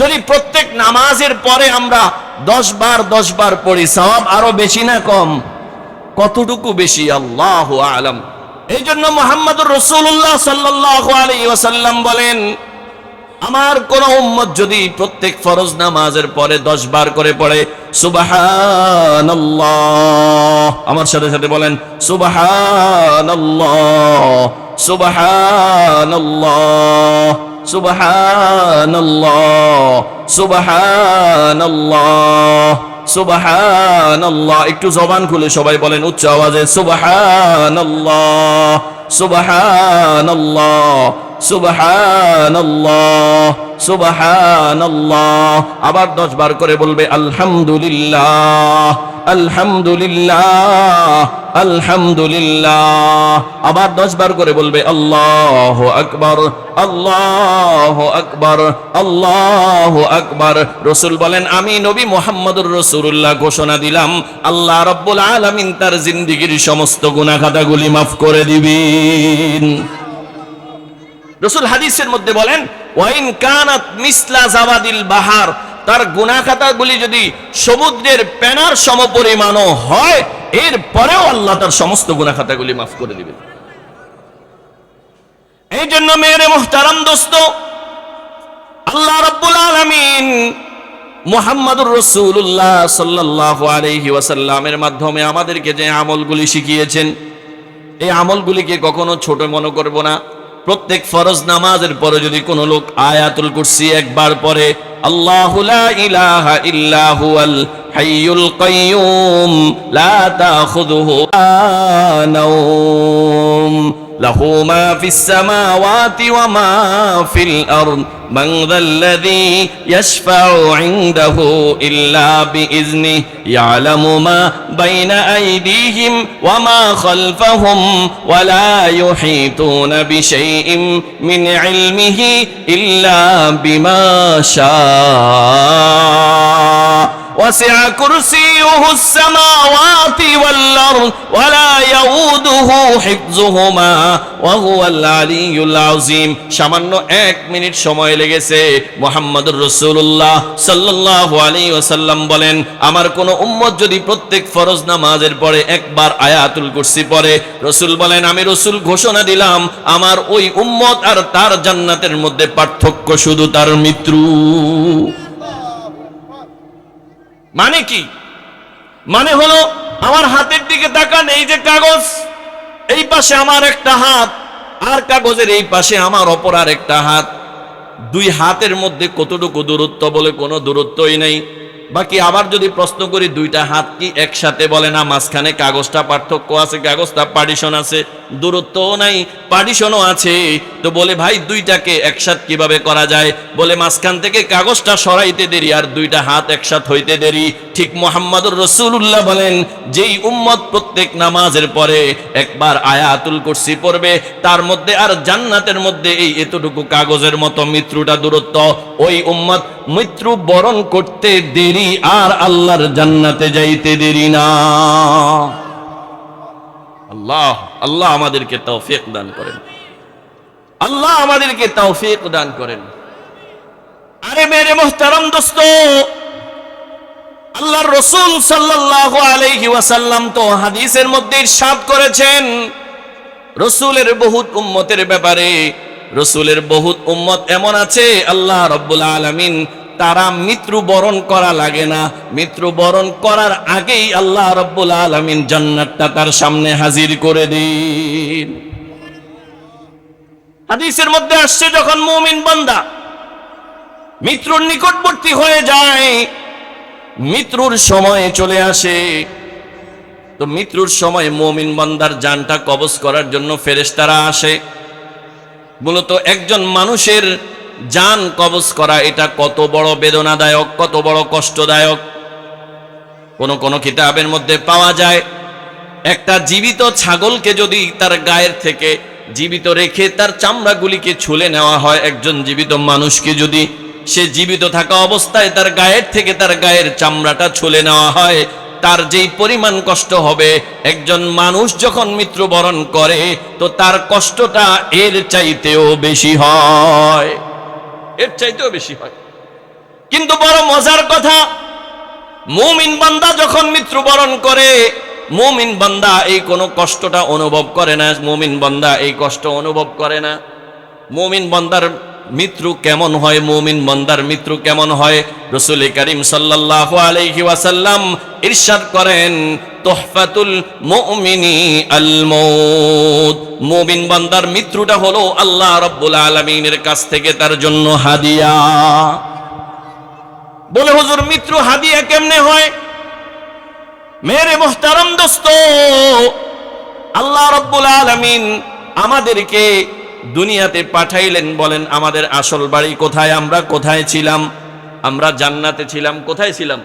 [SPEAKER 1] যদি প্রত্যেক নামাজের পরে আমরা 10 বার পড়ি সওয়াব আরো বেশি না কম? কতটুকু বেশি? আল্লাহু আ'লাম। এই জন্য মুহাম্মদুর রাসূলুল্লাহ সাল্লাল্লাহু আলাইহি ওয়াসাল্লাম বলেন, আমার কোন উম্মত যদি প্রত্যেক ফরজ নামাজের পরে 10 বার করে পড়ে সুবহানাল্লাহ, আমার সাথে সাথে বলেন সুবহানাল্লাহ, সুবহানাল্লাহ, সুবহানাল্লাহ, সুবহানাল্লাহ, সুবহানাল্লাহ। একটু জবান খুলে সবাই বলেন উচ্চ আওয়াজে সুবহানাল্লাহ, সুবহানাল্লাহ, সুবহানাল্লাহ, সুবহানাল্লাহ। আবার 10 বার করে বলবে আলহামদুলিল্লাহ, আলহামদুলিল্লাহ, আলহামদুলিল্লাহ। আবার 10 বার করে বলবে আল্লাহু আকবার, আল্লাহু আকবার, আল্লাহু আকবার। রাসূল বলেন, আমি নবী মুহাম্মদুর রাসূলুল্লাহ ঘোষণা দিলাম আল্লাহ রাব্বুল আলামিন তার জিন্দেগীর সমস্ত গুনাহ খাতাগুলি মাফ করে দিবেন। রাসূল হাদিসের মধ্যে বলেন, ওয়াইন কানাত মিসলা জাবাদিল বাহার, তার গুনাহ খাতাগুলি যদি সমুদ্রের পেনার সমপরিমাণও হয়, এর পরেও আল্লাহ তার সমস্ত গুনাহ খাতাগুলি মাফ করে দিবেন। এই জন্য মেরে মুহতারাম দোস্ত, আল্লাহ রাব্বুল আলামিন মুহাম্মদুর রাসূলুল্লাহ সাল্লাল্লাহু আলাইহি ওয়াসাল্লামের মাধ্যমে আমাদেরকে যে আমলগুলি শিখিয়েছেন, এই আমলগুলিকে কখনো ছোট মনে করব না। প্রত্যেক ফরজ নামাজের পরে যদি কোনো লোক আয়াতুল কুরসি একবার পড়ে, আল্লাহু লা ইলাহা ইল্লা হুয়াল হাইয়ুল কাইয়্যুম লা তাখুযুহু নাওম লাহু মা ফিস সামাওয়াতি ওয়া মা ফিল আরদ মান যাল্লাযী ইয়াশফাউ ইনদাহু ইল্লা বিইজনিহি ইয়ালামু মা বাইনা আইদিহিম ওয়া মা খালফাহুম ওয়া লা ইউহিতুনা বিশাইইন মিন ইলমিহি ইল্লা বিমা শাআ وسع كرسيه السماوات والأرض ولا يؤوده حفظهما وهو العلي العظيم। সামান্য 1 মিনিট সময় লেগেছে। মুহাম্মদুর রাসূলুল্লাহ সাল্লাল্লাহু আলাইহি ওয়াসাল্লাম বলেন, আমার কোন উম্মত যদি প্রত্যেক ফরজ নামাজের পরে একবার আয়াতুল কুরসি পড়ে, রাসূল বলেন, আমি রাসূল ঘোষণা দিলাম আমার ওই উম্মত আর তার জান্নাতের মধ্যে পার্থক্য শুধু তার মৃত্যু। মানে কি? মানে হলো, আমার হাতের দিকে তাকান, এই যে কাগজ, এই পাশে আমার একটা হাত, আর কাগজের এই পাশে আমার অপর আর একটা হাত। 2 হাতের মধ্যে কতটুকু দূরত্ব? বলে কোনো দূরত্বই নেই। বাকি আবার যদি প্রশ্ন করি, 2টা হাত কি একসাথে? বলে না, মাঝখানে কাগজটা পার্থক্য আছে, কাগজটা পার্টিশন আছে, দূরত্বও নাই, পার্টিশনও আছে। তো বলে ভাই 2টাকে একসাথ কিভাবে করা যায়? বলে মাঝখান থেকে কাগজটা সরাইতে দেরি আর 2টা হাত একসাথ হইতে দেরি। ঠিক মুহাম্মদুর রাসূলুল্লাহ বলেন, যেই উম্মত প্রত্যেক নামাজের পরে একবার আয়াতুল কুরসি পড়বে, তার মধ্যে আর জান্নাতের মধ্যে এই এতটুকু কাগজের মতো মৃত্যুটা দূরত্ব, ওই উম্মত মৃত্যু বরণ করতে দেরি আর আল্লাহর জান্নাতে যাইতে দেরি না। আল্লাহ আল্লাহ আমাদেরকে তৌফিক দান করেন, আল্লাহ আমাদেরকে তৌফিক দান করেন। আরে মেরে মুহতারাম দোস্ত, আল্লাহর রাসূল সাল্লাল্লাহু আলাইহি ওয়াসাল্লাম তো হাদিসের মধ্যে ইরশাদ করেছেন, রাসূলের বহুত উম্মতের ব্যাপারে, রাসূলের বহুত উম্মত এমন আছে আল্লাহ রাব্বুল আলামিন তারা মৃত্যুবরণ করা লাগে না, মৃত্যুবরণ করার আগেই আল্লাহ রাব্বুল আলামিন জান্নাতটা তার সামনে হাজির করে দিন। হাদিসের মধ্যে আসছে, যখন মুমিন বান্দা মৃত্যুর নিকটবর্তী হয়ে যায়, মৃত্যুর সময় চলে আসে, তো মৃত্যুর সময় মুমিন বান্দার জানটা কবজ করার জন্য ফেরেশতারা আসে। মূলত একজন মানুষের জান কবজ করা এটা কত বড় বেদনাদায়ক, কত বড় কষ্টদায়ক। কোন কিতাবের মধ্যে পাওয়া যায়, একটা জীবিত ছাগলকে যদি তার গায়ের থেকে জীবিত রেখে তার চামড়াগুলিকে ছুলে নেওয়া হয়, একজন জীবিত মানুষকে যদি সে জীবিত থাকা অবস্থায় তার গায়ের থেকে তার গায়ের চামড়াটা ছুলে নেওয়া হয়, তার যেই পরিমাণ কষ্ট হবে, একজন মানুষ যখন মৃত্যুবরণ করে তো তার কষ্টটা এর চাইতেও বেশি হয়, এর চাইতেও বেশি হয়। কিন্তু বড় মজার কথা, মুমিন বান্দা যখন মৃত্যুবরণ করে, মুমিন বান্দা এই কোনো কষ্টটা অনুভব করে না, মুমিন বান্দা এই কষ্ট অনুভব করে না। মুমিন বান্দার মৃত্যু কেমন হয়, মুমিন বান্দার মৃত্যু কেমন হয়, রাসূল করিম সাল্লাল্লাহু আলাইহি ওয়াসাল্লাম ইরশাদ করেন, তুহফাতুল মুমিনি আল মউত। মুমিন বান্দার মৃত্যুটা হলো আল্লাহ রাব্বুল আলামিনের কাছ থেকে তার জন্য হাদিয়া। বলে হুজুর মৃত্যু হাদিয়া কেমনে হয়? মেরে মুহতারাম দোস্ত, আল্লাহ রাব্বুল আলামিন আমাদেরকে দুনিয়াতে পাঠাইলেন, বলেন আমাদের আসল বাড়ি কোথায়, আমরা কোথায় ছিলাম? আমরা জান্নাতে ছিলাম। কোথায় ছিলাম?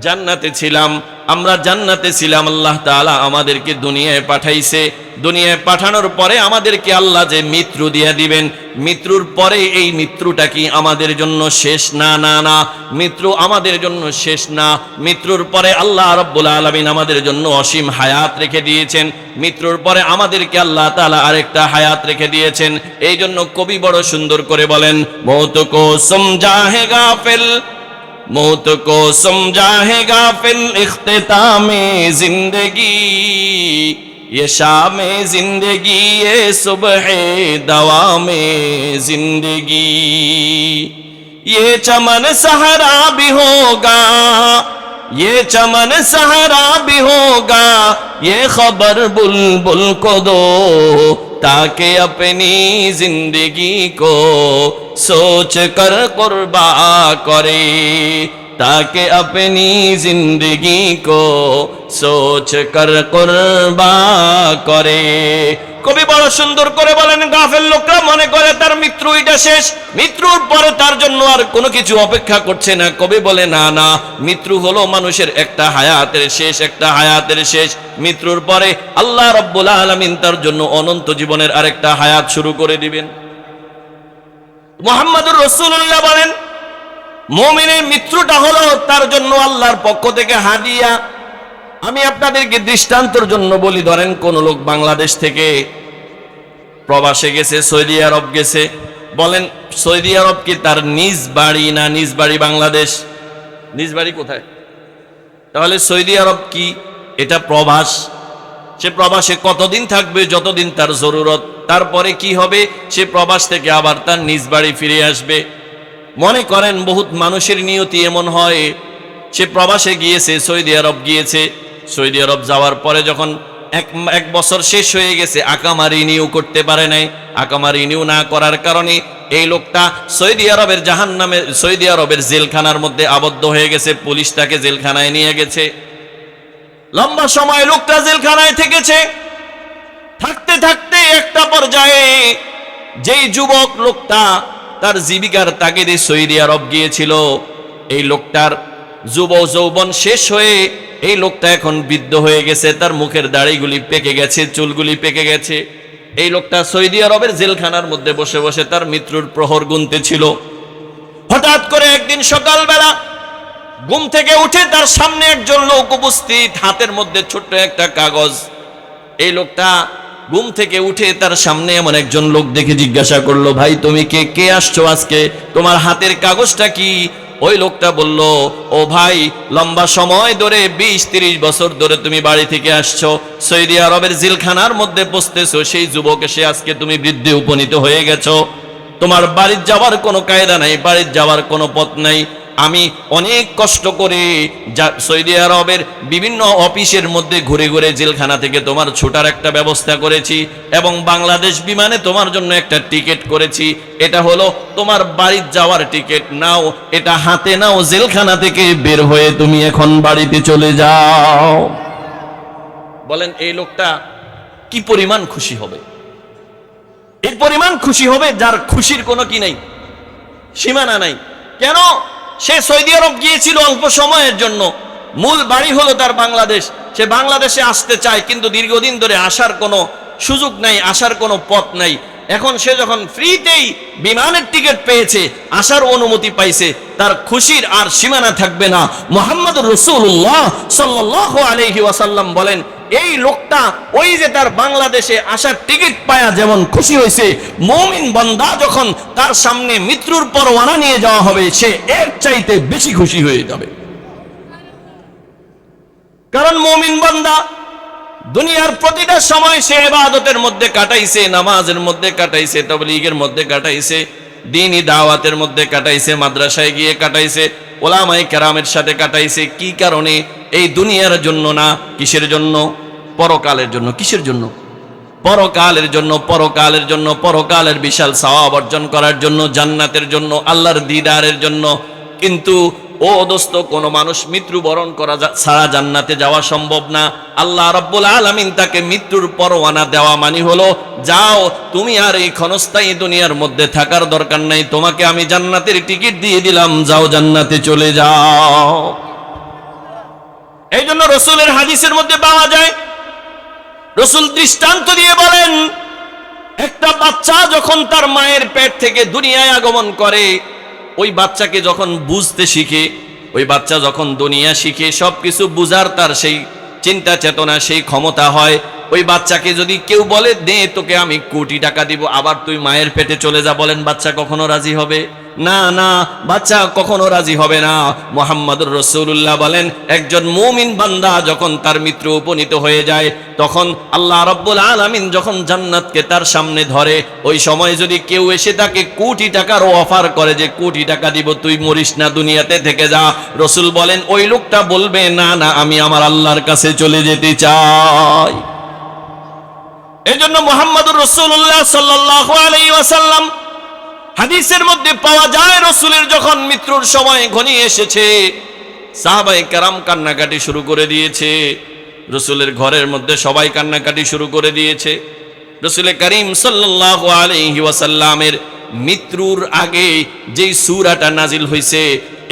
[SPEAKER 1] জান্নাতে ছিলাম। আমরা জান্নাতে ছিলাম, আল্লাহ তাআলা আমাদেরকে দুনিয়ায় পাঠাইছে। দুনিয়ায় পাঠানোর পরে আমাদেরকে আল্লাহ যে মৃত্যু দিয়ে দিবেন, মৃত্যুর পরে এই মৃত্যুটা কি আমাদের জন্য শেষ? না না না, মৃত্যু আমাদের জন্য শেষ না। মৃত্যুর পরে আল্লাহ রাব্বুল আলামিন আমাদের জন্য অসীম হায়াত রেখে দিয়েছেন। মৃত্যুর পরে আমাদেরকে আল্লাহ তাআলা আরেকটা হায়াত রেখে দিয়েছেন। এই জন্য কবি বড় সুন্দর করে বলেন, মौत को समझा है गाफिल, मौत को समझा है गाफिल, इख्तितामे जिंदगी, ये शाम जिंदगी, ये सुबह दवामे जिंदगी, ये चमन सहरा भी होगा, ये चमन सहरा भी होगा, ये खबर बुलबुल को दो, ताकि अपनी जिंदगी को सोच कर कुर्बा करे, ताकि अपनी जिंदगी को सोच कर कुर्बा करे। কবি বড় সুন্দর করে বলেন, গাফেল লোকরা মনে করে তার মৃত্যু এটা শেষ, মৃত্যুর পরে তার জন্য আর কোনো কিছু অপেক্ষা করছে না। কবি বলে না না, মৃত্যু হলো মানুষের একটা হায়াতের শেষ, একটা হায়াতের শেষ। মৃত্যুর পরে আল্লাহ রাব্বুল আলামিন তার জন্য অনন্ত জীবনের আরেকটা হায়াত শুরু করে দিবেন। মুহাম্মদুর রাসূলুল্লাহ বলেন, মুমিনের মৃত্যুটা হলো তার জন্য আল্লাহর পক্ষ থেকে হাদিয়া। আমি আপনাদেরকে দৃষ্টান্তর জন্য বলি, ধরেন কোন লোক বাংলাদেশ থেকে প্রবাসে গেছে, সৌদি আরব গেছে। বলেন সৌদি আরব কি তার নিজ বাড়ি না নিজ বাড়ি বাংলাদেশ? নিজ বাড়ি কোথায়? তাহলে সৌদি আরব কি এটা প্রবাস? সে প্রবাসে কতদিন থাকবে? যতদিন তার জরুরত। তারপরে কি হবে? সে প্রবাস থেকে আবার তার নিজ বাড়ি ফিরে আসবে। মনে করেন বহুত মানুষের নিয়তি এমন হয়, সে প্রবাসে গিয়েছে, সৌদি আরব গিয়েছে, সৌদি আরব যাওয়ার পরে যখন এক বছর শেষ হয়ে গেছে, আকামা রিনিউ করতে পারে নাই। আকামা রিনিউ না করার কারণে এই লোকটা সৌদি আরবের জাহান্নামে, সৌদি আরবের জেলখানার মধ্যে আবদ্ধ হয়ে গেছে। পুলিশ তাকে জেলখানায় নিয়ে গেছে। লম্বা সময় লোকটা জেলখানায় থেকেছে। থাকতে থাকতে একটা পর্যায়ে যেই যুবক লোকটা তার জীবিকার তাগিদে সৌদি আরব গিয়েছিল, এই লোকটার যৌবন শেষ হয়ে এই লোকটা এখন বৃদ্ধ হয়ে গেছে। তার মুখের দাড়িগুলি পেকে গেছে, চুলগুলি পেকে গেছে। এই লোকটা সৌদি আরবের জেলখানার মধ্যে বসে বসে তার মৃত্যুর প্রহর গুনতেছিল। হঠাৎ করে একদিন সকালবেলা ঘুম থেকে উঠে তার সামনে একজন লোক উপস্থিত, হাতের মধ্যে ছোট্ট একটা কাগজ। এই লোকটা ঘুম থেকে উঠে তার সামনে এমন একজন লোক দেখে জিজ্ঞাসা করলো, ভাই তুমি কে আসছো আজকে? তোমার হাতের কাগজটা কি? ওই লোকটা বলল, ও ভাই, লম্বা সময় ধরে 20-30 বছর ধরে তুমি বাড়ি থেকে আসছো, সৌদি আরবের জেলখানার মধ্যে বসতেছো, সেই যুবক এসে আজকে তুমি বৃদ্ধে উপনীত হয়ে গেছো। তোমার বাড়ির যাওয়ার কোনো কায়দা নাই, বাড়ির যাওয়ার কোনো পথ নাই। আমি অনেক কষ্ট করে সৌদি আরবের বিভিন্ন অফিসের মধ্যে ঘুরে ঘুরে জেলখানা থেকে তোমার ছোটার একটা ব্যবস্থা করেছি এবং বাংলাদেশ বিমানে তোমার জন্য একটা টিকিট করেছি। এটা হলো তোমার বাড়ির যাওয়ার টিকিট, নাও এটা হাতে নাও, জেলখানা থেকে বের হয়ে তুমি এখন বাড়িতে চলে যাও। বলেন এই লোকটা কি পরিমাণ খুশি হবে? এই পরিমাণ খুশি হবে যার খুশির কোনো কি নাই, সীমানা নাই। কেন? সে সৌদি আরব গিয়েছিল অল্প সময়ের জন্য, মূল বাড়ি হলো তার বাংলাদেশ। সে বাংলাদেশে আসতে চায় কিন্তু দীর্ঘদিন ধরে আসার কোনো সুযোগ নাই, আসার কোনো পথ নাই। এখন সে যখন ফ্রিতেই বিমানের টিকিট পেয়েছে, আসার অনুমতি পাইছে, তার খুশির আর সীমানা থাকবে না। মুহাম্মদুর রাসূলুল্লাহ সাল্লাল্লাহু আলাইহি ওয়াসাল্লাম বলেন, এই লোকটা ওই যে তার বাংলাদেশে আসার টিকিট পায়া যেমন খুশি হয়েছে, মুমিন বান্দা যখন তার সামনে মৃত্যুর পরোয়ানা নিয়ে যাওয়া হবে, সে এর চাইতে বেশি খুশি হয়ে যাবে। কারণ মুমিন বান্দা দুনিয়ার প্রতিটা সময় সে ইবাদতের মধ্যে কাটাইছে, নামাজের মধ্যে কাটাইছে, তাবলীগের মধ্যে কাটাইছে, দ্বীনি দাওয়াতের মধ্যে কাটাইছে, মাদ্রাসায় গিয়ে কাটাইছে, ওলামায়ে কেরামের সাথে কাটাইছে। কি কারণে? এই দুনিয়ার জন্য না, কিসের জন্য? পরকালের জন্য। কিসের জন্য? পরকালের জন্য। পরকালের জন্য, পরকালের বিশাল সওয়াব অর্জন করার জন্য, জান্নাতের জন্য, আল্লাহর দিদারের জন্য। কিন্তু ও দোস্ত, কোন মানুষ মৃত্যুবরণ করা ছাড়া জান্নাতে যাওয়া সম্ভব না। আল্লাহ রাব্বুল আলামিন তাকে মৃত্যুর পরোয়ানা দেওয়া মানে হলো, যাও তুমি আর এই ক্ষণস্থায়ী দুনিয়ার মধ্যে থাকার দরকার নাই, তোমাকে আমি জান্নাতের টিকিট দিয়ে দিলাম, যাও জান্নাতে চলে যাও। এই জন্য রসুলের হাদিসের মধ্যে পাওয়া যায়, রসুল দৃষ্টান্ত দিয়ে বলেন, একটা বাচ্চা যখন তার মায়ের পেট থেকে দুনিয়ায় আগমন করে, ওই বাচ্চাকে যখন বুঝতে শিখে, ওই বাচ্চা যখন দুনিয়া শিখে, সবকিছু বুঝার তার সেই চিন্তা চেতনা, সেই ক্ষমতা হয়, ওই বাচ্চাকে যদি কেউ বলে দে তোকে আমি কোটি টাকা দিব, আবার তুই মায়ের পেটে চলে যা, বলেন বাচ্চা কখনো রাজি হবে? না, না, বাচ্চা কখনো রাজি হবে না। মুহাম্মদুর রাসূলুল্লাহ বলেন, একজন মুমিন বান্দা যখন তার মৃত্যু উপনীত হয়ে যায়, তখন আল্লাহ রাব্বুল আলামিন যখন জান্নাতকে তার সামনে ধরে, ওই সময় যদি কেউ এসে তাকে কোটি টাকার অফার করে যে কোটি টাকা দিব, তুই মরিস না, দুনিয়াতে থেকে যা, রাসূল বলেন ওই লোকটা বলবে না, না, আমি আমার আল্লাহর কাছে চলে যেতে চাই। এজন্য মুহাম্মদুর রাসূলুল্লাহ সাল্লাল্লাহু আলাইহি ওয়াসাল্লাম হাদিসের মধ্যে পাওয়া যায়, রাসূলের যখন মৃত্যুর সময় ঘনিয়ে এসেছে, সাহাবায়ে কেরাম কান্নাকাটি শুরু করে দিয়েছে, রাসূলের ঘরের মধ্যে সবাই কান্নাকাটি শুরু করে দিয়েছে। রাসূল করিম সাল্লাল্লাহু আলাইহি ওয়াসাল্লামের মৃত্যুর আগে যেই সূরাটা নাজিল হয়েছে,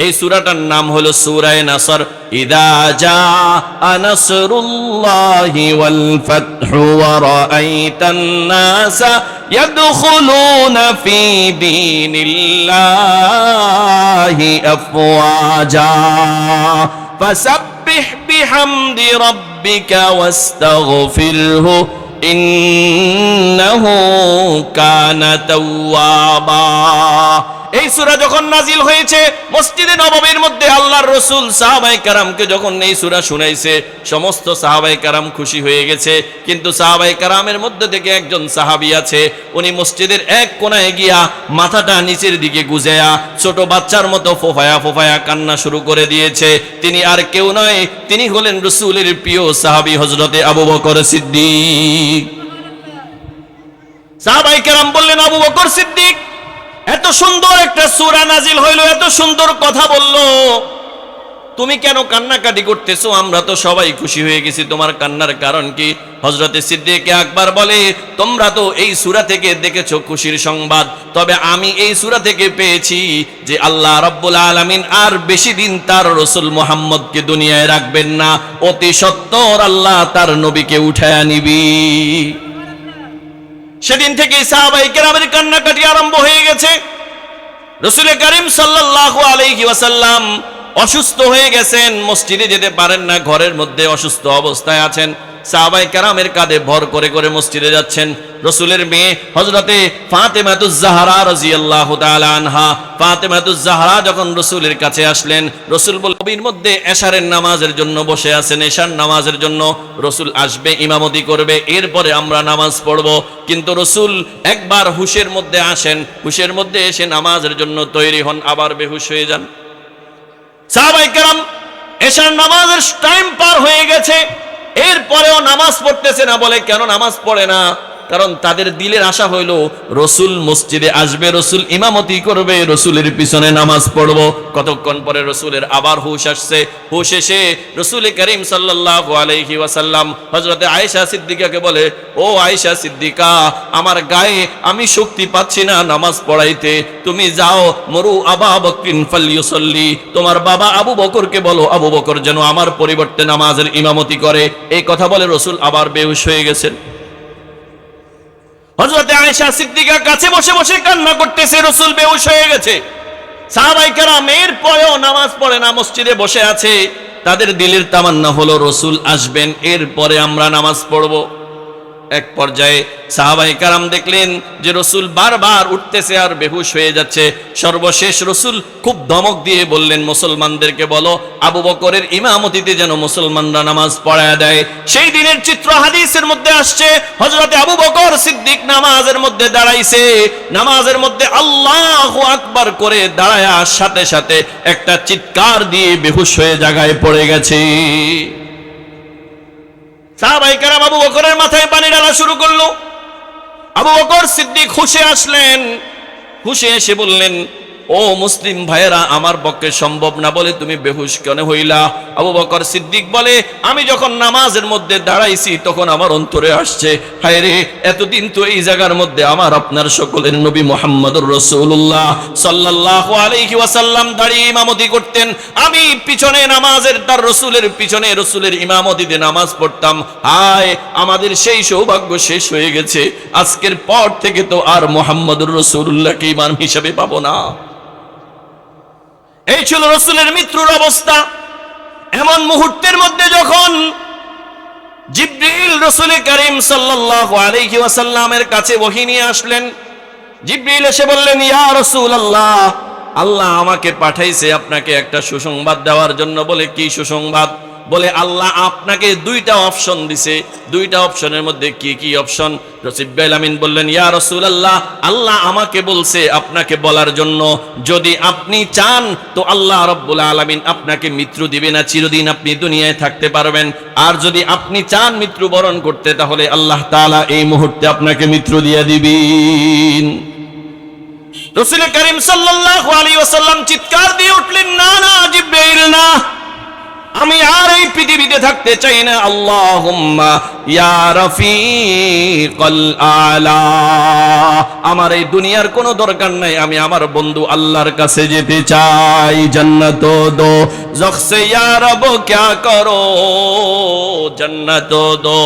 [SPEAKER 1] এই সূরাটার নাম হলো সূরা নাসর। ইদা জাআ নাসরুল্লাহি ওয়াল ফাতহু ওয়া রাআইতান নাসা ইয়াদখুলুনা ফি দীনিল্লাহি আফওয়াজা ফাসাব্বিহ বিহামদি রাব্বিকা ওয়াস্তাগফিরহু ইন্নাহু কানা তাওয়াবা। এই সূরা যখন নাজিল হয়েছে, মসজিদে নববীর মধ্যে আল্লাহর রাসূল সাহাবায়ে কেরামকে যখন এই সূরা শুনাইছে, সমস্ত সাহাবায়ে কেরাম খুশি হয়ে গেছে। কিন্তু সাহাবায়ে কেরামের মধ্যে থেকে একজন সাহাবী আছে, উনি মসজিদের এক কোণায় গিয়া মাথাটা নিচের দিকে গুজায়া ছোট বাচ্চার মতো ফোফায়া ফোফায়া কান্না শুরু করে দিয়েছে। তিনি আর কেউ নয়, তিনি হলেন রাসূলের প্রিয় সাহাবী হযরতে আবু বকর সিদ্দিক। সাহাবায়ে কেরাম বললেন, আবু বকর সিদ্দিক, এত সুন্দর একটা সূরা নাজিল হইল, এত সুন্দর কথা বলল, তুমি কেন কান্নাকাটি করতেছো? আমরা তো সবাই খুশি হয়ে গেছি, তোমার কান্নার কারণ কি? হযরতে সিদ্দিক আকবর বলে, তোমরা তো এই সূরা থেকে দেখেছো খুশির সংবাদ, তবে আমি এই সূরা থেকে পেয়েছি যে আল্লাহ রাব্বুল আলামিন আর বেশি দিন তার রাসূল মুহাম্মদকে দুনিয়ায় রাখবেন না, অতি সত্বর আল্লাহ তার নবীকে উঠায়া নিবি। সেদিন থেকে সাহাবায়ে কেরামের কান্নাকাটি আরম্ভ হয়ে গেছে। রাসূল করিম সাল্লাল্লাহু আলাইহি ওয়াসাল্লাম অসুস্থ হয়ে গেছেন, মসজিদে যেতে পারেন না, ঘরের মধ্যে অসুস্থ অবস্থায় আছেন। সাহাবায়ে কেরামের কাঁধে ভর করে করে মসজিদে যাচ্ছেন। রসুলের মেয়ে হযরতে ফাতেমাতুজ জাহরা রাদিয়াল্লাহু তাআলা আনহা, ফাতেমাতুজ জাহরা যখন রসুলের কাছে আসলেন, রসুল বললেন মধ্যে এশারের নামাজের জন্য বসে আছেন, এশার নামাজের জন্য রসুল আসবে, ইমামতি করবে, এরপরে আমরা নামাজ পড়ব। কিন্তু রসুল একবার হুশের মধ্যে আসেন, হুশের মধ্যে এসে নামাজের জন্য তৈরি হন, আবার বেহুশ হয়ে যান। সাহাবায়ে কেরাম এশার নামাজের টাইম পার হয়ে গেছে, এরপরেও নামাজ পড়তেছে না। বলে কেন নামাজ পড়ে না? কারণ তাদের দিলের আশা হইল রসুল মসজিদে আসবে, রসুল ইমামতি করবে, রসুলের পিছনে নামাজ পড়ব। কতক্ষণ পরে রসুলের আবার হুশ আসছে, হুশ এসে রসুল করিম সাল্লাল্লাহু আলাইহি ওয়াসাল্লাম হযরতে আয়েশা সিদ্দিকাকে বলে, ও আয়েশা সিদ্দিকা, আমার গায়ে আমি শক্তি পাচ্ছি না নামাজ পড়াইতে, তুমি যাও মরু আবা বকরিন ফালইউসাল্লি, তোমার বাবা আবু বকরকে বলো আবু বকর যেন আমার পরিবর্তে নামাজের ইমামতি করে। এই কথা বলে রসুল আবার বেহুশ হয়ে গেছেন। হযরতে আয়েশা সিদ্দিকা কাছে বসে বসে কান্না করতেছে, রসুল বেহুশ হয়ে গেছে। সাহাবায়ে কেরাম এরপরেও নামাজ পড়ে না, মসজিদে বসে আছে। তাদের দিলের তামান্না হলো রসুল আসবেন, এরপরে আমরা নামাজ পড়ব। এক পর্যায়ে সাহাবায়ে কেরাম দেখলেন যে রসুল বারবার উঠতেছে আর বেহুশ হয়ে যাচ্ছে। সর্বশেষ রসুল খুব ধমক দিয়ে বললেন, মুসলমানদেরকে বলো আবু বকরের ইমামতিতে যেন মুসলমানরা নামাজ পড়ায় দেয়। সেই দিনের চিত্র হাদিসের মধ্যে আসছে, হযরতে আবু বকর সিদ্দিক নামাজের মধ্যে দাঁড়াইছে, নামাজের মধ্যে আল্লাহু আকবার করে দাঁড়ায়া সাথে সাথে একটা চিৎকার দিয়ে বেহুশ হয়ে জায়গায় পড়ে গেছে। সাহাবায়ে কেরাম আবু বকরের মাথায় পানি ঢালা শুরু করলো। আবু বকর সিদ্দিক হুশে আসলেন, হুশে এসে বললেন, ও মুসলিম ভাইয়েরা, আমার পক্ষে সম্ভব না, বলে তুমি বেহুশ কেন হইলা? আবু বকর সিদ্দিক বলে, আমি যখন নামাজের মধ্যে দাঁড়াইছি তখন আমার অন্তরে আসছে, হায় রে, এতদিন তো এই জায়গার মধ্যে আমার আপনার সকলের নবী মুহাম্মদুর রাসূলুল্লাহ সাল্লাল্লাহু আলাইহি ওয়াসাল্লাম দাঁড়িয়ে ইমামতি করতেন, আমি পিছনে নামাজের তার রসুলের পিছনে রসুলের ইমামতিতে নামাজ পড়তাম। হায়, আমাদের সেই সৌভাগ্য শেষ হয়ে গেছে, আজকের পর থেকে তো আর মুহাম্মদুর রাসূলুল্লাহকে ইমাম হিসেবে পাবো না। এই ছিল রসুলের মৃত্যুর অবস্থা। এমন মুহূর্তের মধ্যে যখন জিবরিল রসুল করিম সাল্লাল্লাহু আলাইহি ওয়াসাল্লামের কাছে ওহী নিয়ে আসলেন, জিবরিল এসে বললেন, ইয়া রাসূলুল্লাহ, আল্লাহ আমাকে পাঠাইছে আপনাকে একটা সুসংবাদ দেওয়ার জন্য। বলে কি সুসংবাদ? বলে আল্লাহ আপনাকে দুইটা অপশন দিছে। দুইটা অপশনের মধ্যে কি কি অপশন? জিবরাইল আমিন বললেন, ইয়া রাসূলুল্লাহ, আল্লাহ আমাকে বলছে আপনাকে বলার জন্য, যদি আপনি চান তো আল্লাহ রাব্বুল আলামিন আপনাকে মৃত্যু দিবে না, চিরদিন আপনি দুনিয়ায় থাকতে পারবেন। আর যদি আপনি চান মৃত্যুবরণ করতে, তাহলে আল্লাহ তাআলা এই মুহূর্তে আপনাকে মৃত্যু দিয়ে দিবেন। রাসূল করিম সাল্লাল্লাহু আলাইহি ওয়াসাল্লাম চিৎকার দিয়ে উঠলেন, না না জিবরাইল, না, আমি আর এই পৃথিবীতে থাকতে চাই না। আল্লাহুম্মা ইয়া রাফিকাল আলা, আমার এই দুনিয়ার কোনো দরকার নাই, আমি আমার বন্ধু আল্লাহর কাছে যেতে চাই। জান্নাত দো যখসে ইয়া রব ক্যা করো, জান্নাত দো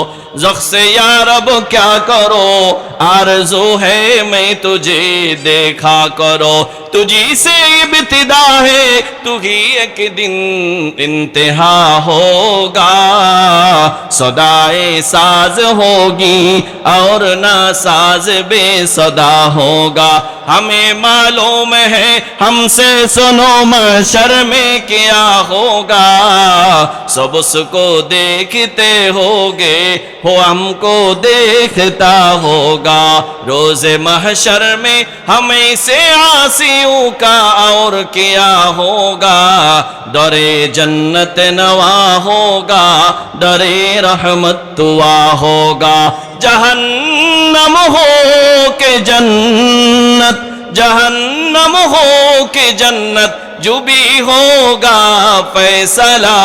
[SPEAKER 1] যখসে ইয়া রব ক্যা করো, আরজু है मैं तुझे देखा करो, तुझी से इब्तिदा है तू ही एक दिन इंतहा होगा, सदाए साज होगी और ना साज बेसदा होगा, हमें मालूम है हमसे सुनो महशर में क्या होगा, सब उसको देखते होगे हो हमको देखता होगा, रोज़े महशर में हमें से आसियों का और क्या होगा, दरे जन्नत नवा होगा, दरे रहमत दुआ होगा, जहन्नम हो के जन्नत, जहन्नम हो के जन्नत जो भी होगा फैसला।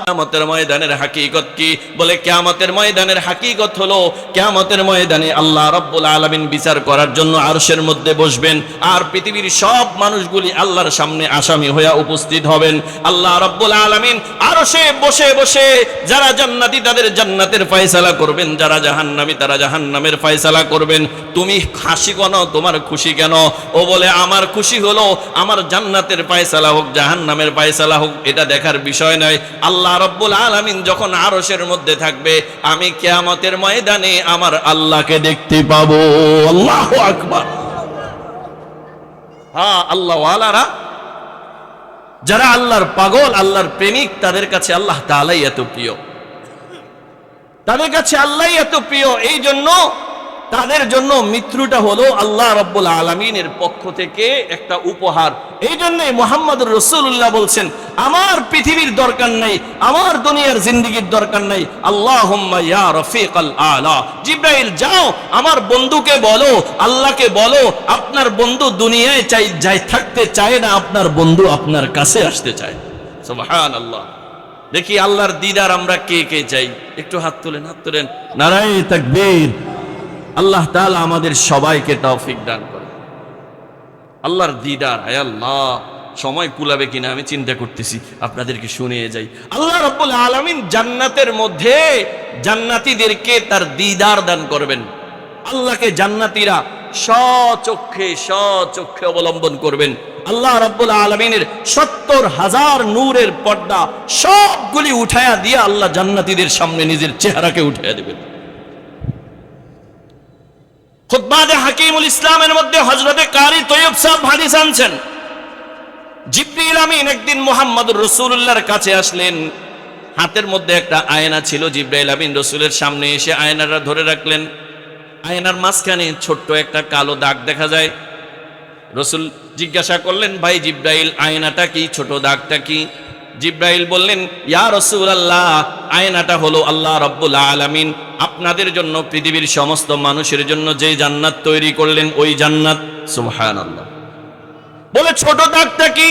[SPEAKER 1] কিয়ামতের ময়দানের হাকিকত কি? বলে কিয়ামতের ময়দানের হাকিকত হলো, কিয়ামতের ময়দানে আল্লাহ রাব্বুল আলামিন বিচার করার জন্য আরশের মধ্যে বসবেন, আর পৃথিবীর সব মানুষগুলি আল্লাহর সামনে আসামি হয়ে উপস্থিত হবেন। আল্লাহ রাব্বুল আলামিন আরশে বসে বসে যারা জান্নাতি তাদের জান্নাতের ফয়সালা করবেন, যারা জাহান্নামী তারা জাহান্নামের ফয়সালা করবেন। তুমি হাসি কেন? তোমার খুশি কেন? ও বলে আমার খুশি হলো আমার জান্নাতের ফয়সালা ফায়সালা হোক, জাহান্নামের ফায়সালা হোক, এটা দেখার বিষয় নয়। আল্লাহ রাব্বুল আলামিন যখন আরশের মধ্যে থাকবে, আমি কিয়ামতের ময়দানে আমার আল্লাহকে দেখতে পাবো। আল্লাহু আকবার। হ্যাঁ, আল্লাহ ওয়ালারা, যারা আল্লাহর পাগল, আল্লাহর প্রেমিক, তাদের কাছে আল্লাহ তাআলাই এত প্রিয়, তাদের কাছে আল্লাহ এত প্রিয়। এই জন্য তাদের জন্য মৃত্যুটা হলো আল্লাহ রাব্বুল আলামিনের পক্ষ থেকে একটা উপহার। এই জন্যই মুহাম্মদুর রাসূলুল্লাহ বলছেন, আমার পৃথিবীর দরকার নাই, আমার দুনিয়ার জিন্দেগির দরকার নাই। আল্লাহুম্মা ইয়া রফিকাল আলা, জিবরাইল যাও আমার বন্ধুকে বলো, আল্লাহকে বলো, আপনার বন্ধু দুনিয়ায় থাকতে চায় না, আপনার বন্ধু আপনার কাছে আসতে চায়। সুবহানাল্লাহ। দেখি আল্লাহর দিদার আমরা কে কে চাই? একটু হাত তুলেন, হাত তুলেন। নারায়ে তাকবীর। আল্লাহ তাআলা আমাদের সবাইকে তৌফিক দান করে। আল্লাহর দিদার, আয় আল্লাহ, সময় কুলাবে কিনা আমি চিন্তা করতেছি, আপনাদেরকে শুনিয়ে যাই। আল্লাহ রাব্বুল আলামিন জান্নাতের মধ্যে জান্নাতীদেরকে তার দিদার দান করবেন। আল্লাহকে জান্নাতীরা স্বচক্ষে অবলম্বন করবেন। আল্লাহ রাব্বুল আলামিনের 70,000 নূরের পর্দা সবগুলি উঠায়া দিয়ে আল্লাহ জান্নাতীদের সামনে নিজের চেহারাকে উঠায়া দেবেন। খুতবাতে হাকিমুল ইসলামের মধ্যে হযরতে কারি তৈয়ব সাহেব হাদিস আনছেন, জিবরিল আমিন একদিন মুহাম্মদুর রাসূলুল্লাহর কাছে আসলেন। হাতের মধ্যে একটা আয়না ছিল। জিবরাইল আমিন রাসূলের সামনে এসে আয়নাটা ধরে রাখলেন। আয়নার মাঝখানে ছোট্ট একটা কালো দাগ দেখা যায়। রাসূল জিজ্ঞাসা করলেন, ভাই জিবরাইল, আয়নাটা কি, ছোট দাগটা কি? জিবরাইল বললেন, ইয়া রাসূলুল্লাহ, আয়নাটা হলো আল্লাহ রাব্বুল আলামিন আপনাদের জন্য, পৃথিবীর সমস্ত মানুষের জন্য যে জান্নাত তৈরি করলেন, ওই জান্নাত। সুবহানাল্লাহ। বলে ছোট দাগটা কি?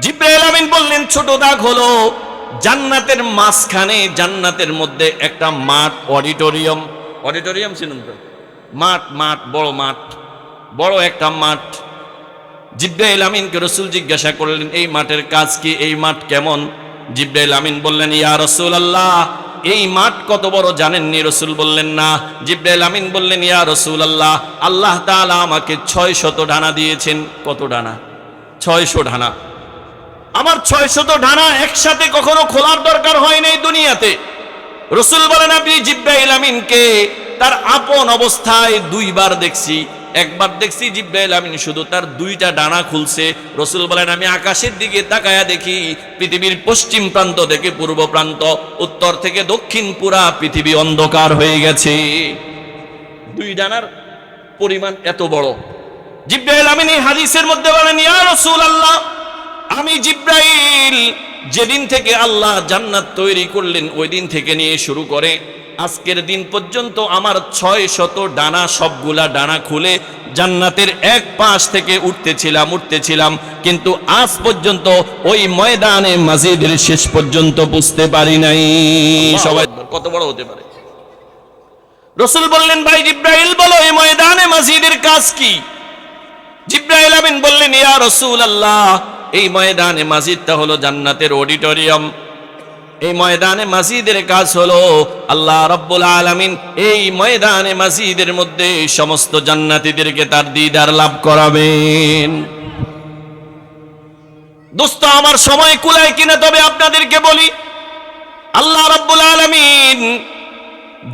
[SPEAKER 1] জিবরাইল আমিন বললেন, ছোট দাগ হলো জান্নাতের মাঝখানে, জান্নাতের মধ্যে একটা মাঠ, অডিটোরিয়াম। অডিটোরিয়াম চিনুন তো? মাঠ, বড় একটা মাঠ। জিবরাইল আমিনকে রাসূল জিজ্ঞাসা করলেন, এই মাঠের কাজ কি, এই মাঠ কেমন? জিবরাইল আমিন বললেন, ইয়া রাসূলুল্লাহ, এই মাঠ কত বড় জানেননি? রাসূল বললেন না। জিবরাইল আমিন বললেন, ইয়া রাসূলুল্লাহ, আল্লাহ তাআলা আমাকে 600 ডানা দিয়েছেন। কত ডানা? 600 ডানা। আমার 600 ডানা একসাথে কখনো খোলার দরকার হয় নাই দুনিয়াতে। রাসূল বলেন, আমি জিবরাইল আমিনকে তার আপন অবস্থায় 2 বার দেখছি। একবার দেখছি জিবরাইল আমিন শুধু তার 2টা ডানা খুলছে। রাসূল বলেন, আমি আকাশের দিকে তাকায়া দেখি পৃথিবীর পশ্চিম প্রান্ত থেকে পূর্ব প্রান্ত, উত্তর থেকে দক্ষিণ, পুরা পৃথিবী অন্ধকার হয়ে গেছে। 2 ডানার পরিমাণ এত বড়। জিবরাইল আমিন এই হাদিসের মধ্যে বলেন, ইয়া রাসূলুল্লাহ, আমি জিবরাইল যেদিন থেকে আল্লাহ জান্নাত তৈরি করলেন, ওই দিন থেকে নিয়ে শুরু করে আজকের দিন পর্যন্ত আমার 600 ডানা, সবগুলা ডানা খুলে জান্নাতের এক পাশ থেকে উঠতেছিলাম, কিন্তু আজ পর্যন্ত ওই ময়দানে মাজিদের শেষ পর্যন্ত বুঝতে পারি নাই। সবাই কত বড় হতে পারে? রাসূল বললেন, ভাই জিবরাইল বলো, এই ময়দানে মাজিদের কাজ কি? জিবরাইল আমিন বললেন, ইয়া রাসূলুল্লাহ, এই ময়দানে মাজিদটা হলো জান্নাতের অডিটোরিয়াম। এই ময়দানে মাজিদের কাজ হলো আল্লাহ রাব্বুল আলামিন এই ময়দানে মাজিদের মধ্যে সমস্ত জান্নাতীদেরকে তার দিদার লাভ করাবেন। দোস্ত, আমার সময় কুলায় কিনা তবে আপনাদেরকে বলি, আল্লাহ রাব্বুল আলামিন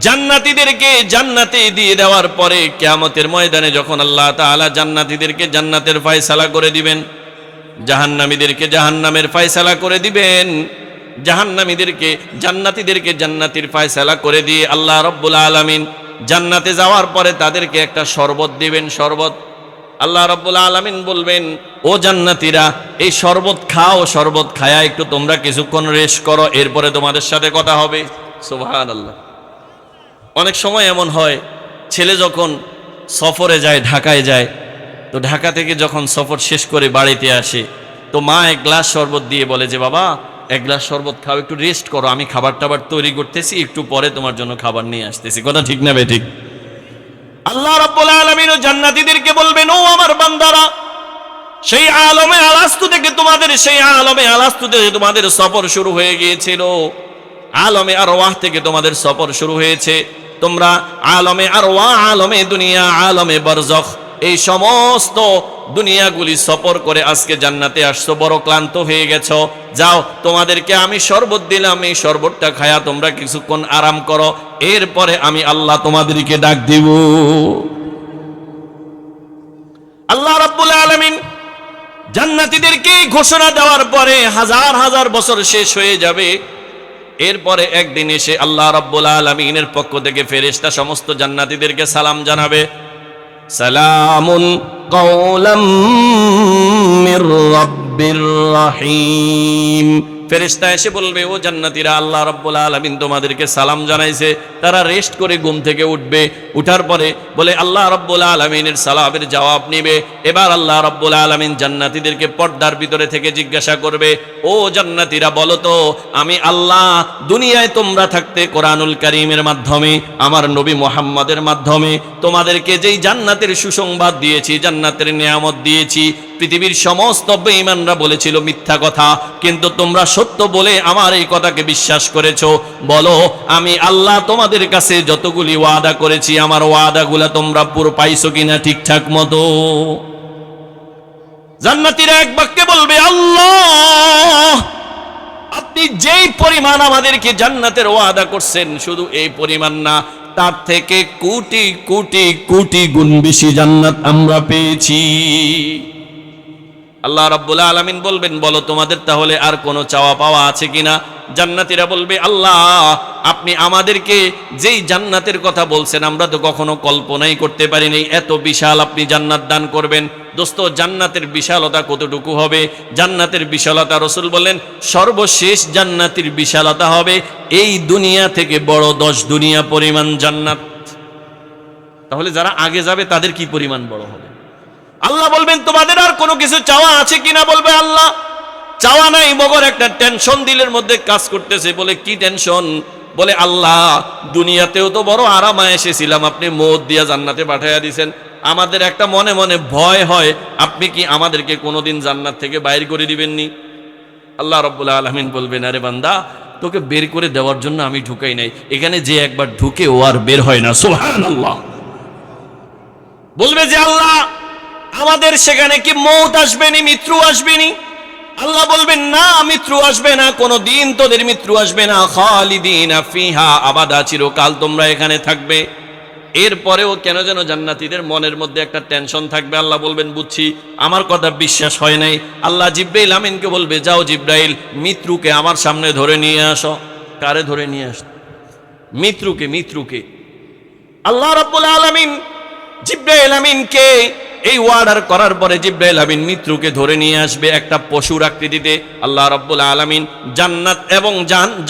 [SPEAKER 1] জান্নাতীদেরকে জান্নাতে দিয়ে দেওয়ার পরে কিয়ামতের ময়দানে যখন আল্লাহ তাআলা জান্নাতীদেরকে জান্নাতের ফয়সালা করে দিবেন, জাহান্নামীদেরকে জাহান্নামের ফয়সালা করে দিবেন, জান্নাতীদেরকে জান্নাতের ফয়সালা করে দিয়ে আল্লাহ রাব্বুল আলামিন জান্নাতে যাওয়ার পরে তাদেরকে একটা শরবত দিবেন। শরবত আল্লাহ রাব্বুল আলামিন বলবেন, ও জান্নাতীরা, এই শরবত খাও, শরবত খায়া একটু তোমরা কিছুক্ষণ রেস্ট করো, এরপরে তোমাদের সাথে কথা হবে। সুবহানাল্লাহ। অনেক সময় এমন হয়, ছেলে যখন সফরে যায়, ঢাকায় যায়, তো ঢাকা থেকে যখন সফর শেষ করে বাড়িতে আসে, তো মা 1 গ্লাস শরবত দিয়ে বলে যে, বাবা 1 গ্লাস শরবত খাও, একটু রেস্ট করো, আমি খাবার টাবার তৈরি করতেছি, একটু পরে তোমার জন্য খাবার নিয়ে আসতেছি। কথা ঠিক না বেঠিক? আল্লাহ রাব্বুল আলামিন ও জান্নাতীদেরকে বলবেন, ও আমার বান্দারা, সেই আলমে আলাস্তু থেকে তোমাদের সফর শুরু হয়ে গিয়েছিল, আলমে আরওয়াহ থেকে তোমাদের সফর শুরু হয়েছে। তোমরা আলমে আরওয়াহ, আলমে দুনিয়া, আলমে বারজাখ, এই সমস্ত দুনিয়াগুলি সফর করে আজকে জান্নাতে আসছো, বড় ক্লান্ত হয়ে গেছো, যাও তোমাদেরকে আমি শরবত দিলাম, এই শরবতটা খায়া তোমরা কিছুক্ষণ আরাম করো, এরপরে আমি আল্লাহ তোমাদেরকে ডাক দিব। আল্লাহ রাব্বুল আলামিন জান্নাতীদেরকে ঘোষণা দেওয়ার পরে হাজার হাজার বছর শেষ হয়ে যাবে। এরপরে একদিন এসে আল্লাহ রাব্বুল আলামিনের পক্ষ থেকে ফেরেশতা সমস্ত জান্নাতীদেরকে সালাম জানাবে, সালামুন কাওলাম মির রাব্বির রহিম। ফেরেশতা এসে বলবে, ও জান্নাতীরা, আল্লাহ রাব্বুল আলামিন তোমাদেরকে সালাম জানাইছে। তারা রেস্ট করে ঘুম থেকে উঠবে, উঠার পরে বলে আল্লাহ রাব্বুল আলামিনের সালামের জবাব নিবে। এবার আল্লাহ রাব্বুল আলামিন জান্নাতীদেরকে পর্দার ভিতরে থেকে জিজ্ঞাসা করবে, ও জান্নাতীরা বলো তো, আমি আল্লাহ দুনিয়ায় তোমরা থাকতে কোরআনুল কারীমের মাধ্যমে, আমার নবী মুহাম্মদের মাধ্যমে তোমাদেরকে যেই জান্নাতের সুসংবাদ দিয়েছি, জান্নাতের নিয়ামত দিয়েছি, পৃথিবীর সমস্ত বেঈমানরা বলেছিল মিথ্যা কথা, কিন্তু তোমরা সত্য বলে আমার এই কথাকে বিশ্বাস করেছো। বলো, আমি আল্লাহ তোমাদের কাছে যতগুলি ওয়াদা করেছি, আমার ওয়াদাগুলা তোমরা পুরো পাইছো কিনা ঠিকঠাক মতো? জান্নাতীরা এক বাক্যে বলবে, আল্লাহ আপনি যেই পরিমাণ আমাদেরকে জান্নাতের ওয়াদা করছেন, শুধু এই পরিমাণ না, তার থেকে কোটি কোটি কোটি গুণ বেশি জান্নাত আমরা পেয়েছি। আল্লাহ রাব্বুল আলামিন বলবেন, বলো তোমাদের তাহলে আর কোনো চাওয়া পাওয়া আছে কিনা? জান্নাতীরা বলবে, আল্লাহ আপনি আমাদেরকে যেই জান্নাতের কথা বলছেন আমরা তো কখনো কল্পনাই করতে পারিনি, এত বিশাল আপনি জান্নাত দান করবেন। দোস্ত, জান্নাতের বিশালতা কতটুকু হবে? জান্নাতের বিশালতা রাসূল বলেন, সর্বশেষ জান্নাতের বিশালতা হবে এই দুনিয়া থেকে বড় 10 দুনিয়া পরিমাণ জান্নাত। তাহলে যারা আগে যাবে তাদের কি পরিমাণ বড় হবে? আল্লাহ বলবেন, তোমাদের আর কোনো কিছু চাওয়া আছে কিনা? বলবে, আল্লাহ চাওয়া নাই, মগর একটা টেনশন দিলের মধ্যে কাজ করতেছে। বলে, কি টেনশন? বলে, আল্লাহ দুনিয়াতেও তো বড় আরামে এসেছিলাম, আপনি মওত দিয়া জান্নাতে পাঠাইয়া দিয়েছেন, আমাদের একটা মনে মনে ভয় হয়, আপনি কি আমাদেরকে কোনোদিন জান্নাত থেকে বাইর করে দিবেননি? আল্লাহ রাব্বুল আলামিন বলবেন, আরে বান্দা, তোকে বের করে দেওয়ার জন্য আমি ঢুকাই নাই, এখানে যে একবার ঢুকে ও আর বের হয় না। সুবহানাল্লাহ। বলবে যে, আল্লাহ আমাদের সেখানে কি মওত আসবেনি, মৃত্যু আসবেনি? আল্লাহ বলবেন, না, মৃত্যু আসবে না, কোনো দিন তোদের মৃত্যু আসবে না। খালিদিনা ফিহা আবাদা, চিরকাল তোমরা এখানে থাকবে। এরপরেও কেন যেন জান্নাতীদের মনের মধ্যে একটা টেনশন থাকবে। আল্লাহ বলবেন, বুঝছি, আমার কথা বিশ্বাস হয় নাই। আল্লাহ জিব্রাইল আমিনকে বলবে, যাও জিব্রাইল, মৃত্যুকে আমার সামনে ধরে নিয়ে আসো। কারে ধরে নিয়ে আস? মৃত্যুকে। মৃত্যুকে আল্লাহ রাব্বুল আলামিন জিব্রাইল আমিনকে এই ওয়ার্ডার করার পরে জিব্রাইল আমিন মৃত্যুকে ধরে নিয়ে আসবে একটা পশুর আকৃতিতে। আল্লাহ রাব্বুল আলামিন জান্নাত এবং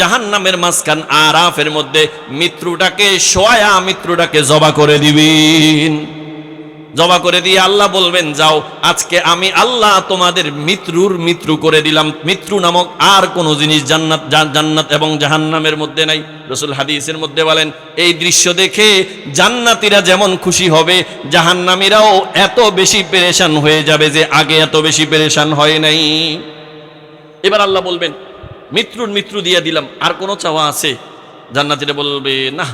[SPEAKER 1] জাহান্নামের মাঝখান আরাফের মধ্যে মৃত্যুটাকে শোয়া, মৃত্যুটাকে জবা করে দিবেন। জবা করে দিয়ে আল্লাহ বলবেন, যাও, আজকে আমি আল্লাহ তোমাদের মৃত্যু করে দিলাম। মৃত্যু নামক আর কোনো জিনিস জান্নাত এবং জাহান্নামের মধ্যে নাই। রাসূল হাদিসের মধ্যে বলেন, এই দৃশ্য দেখে জান্নাতীরা যেমন খুশি হবে, জাহান্নামীরাও এত বেশি পেরেশান হয়ে যাবে যে আগে এত বেশি পেরেশান হয় নাই। এবার আল্লাহ বলবেন, মৃত্যু দিয়ে দিলাম, আর কোনো চাওয়া আছে? জান্নাতীরা বলবে, না,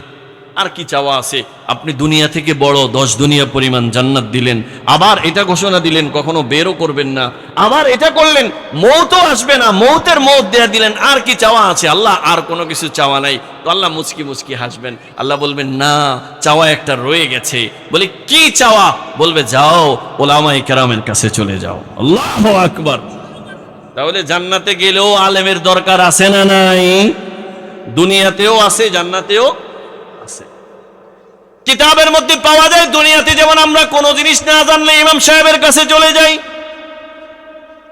[SPEAKER 1] আর কি চাওয়া আছে? আপনি দুনিয়া থেকে বড় 10 দুনিয়া পরিমাণ জান্নাত দিলেন, আবার এটা ঘোষণা দিলেন কখনো বেরও করবেন না, আবার এটা করলেন মওতও আসবে না, মওতের মওত দেয়া দিলেন, আর কি চাওয়া আছে? আল্লাহ আর কোনো কিছু চাওয়া নাই। তো আল্লাহ মুচকি মুচকি হাসবেন। আল্লাহ বলবেন, না, চাওয়া একটা রয়ে গেছে। বলে, কি চাওয়া? বলবে, যাও উলামায়ে কেরামের কাছে চলে যাও। আল্লাহু আকবার। তাহলে জান্নাতে গেলেও আলেমের দরকার আছে না নাই? দুনিয়াতেও আছে, জান্নাতেও আছে। কিতাবের মধ্যে পাওয়া যায়, দুনিয়াতে যেমন আমরা কোনো জিনিস না জানলে ইমাম সাহেবের কাছে চলে যাই,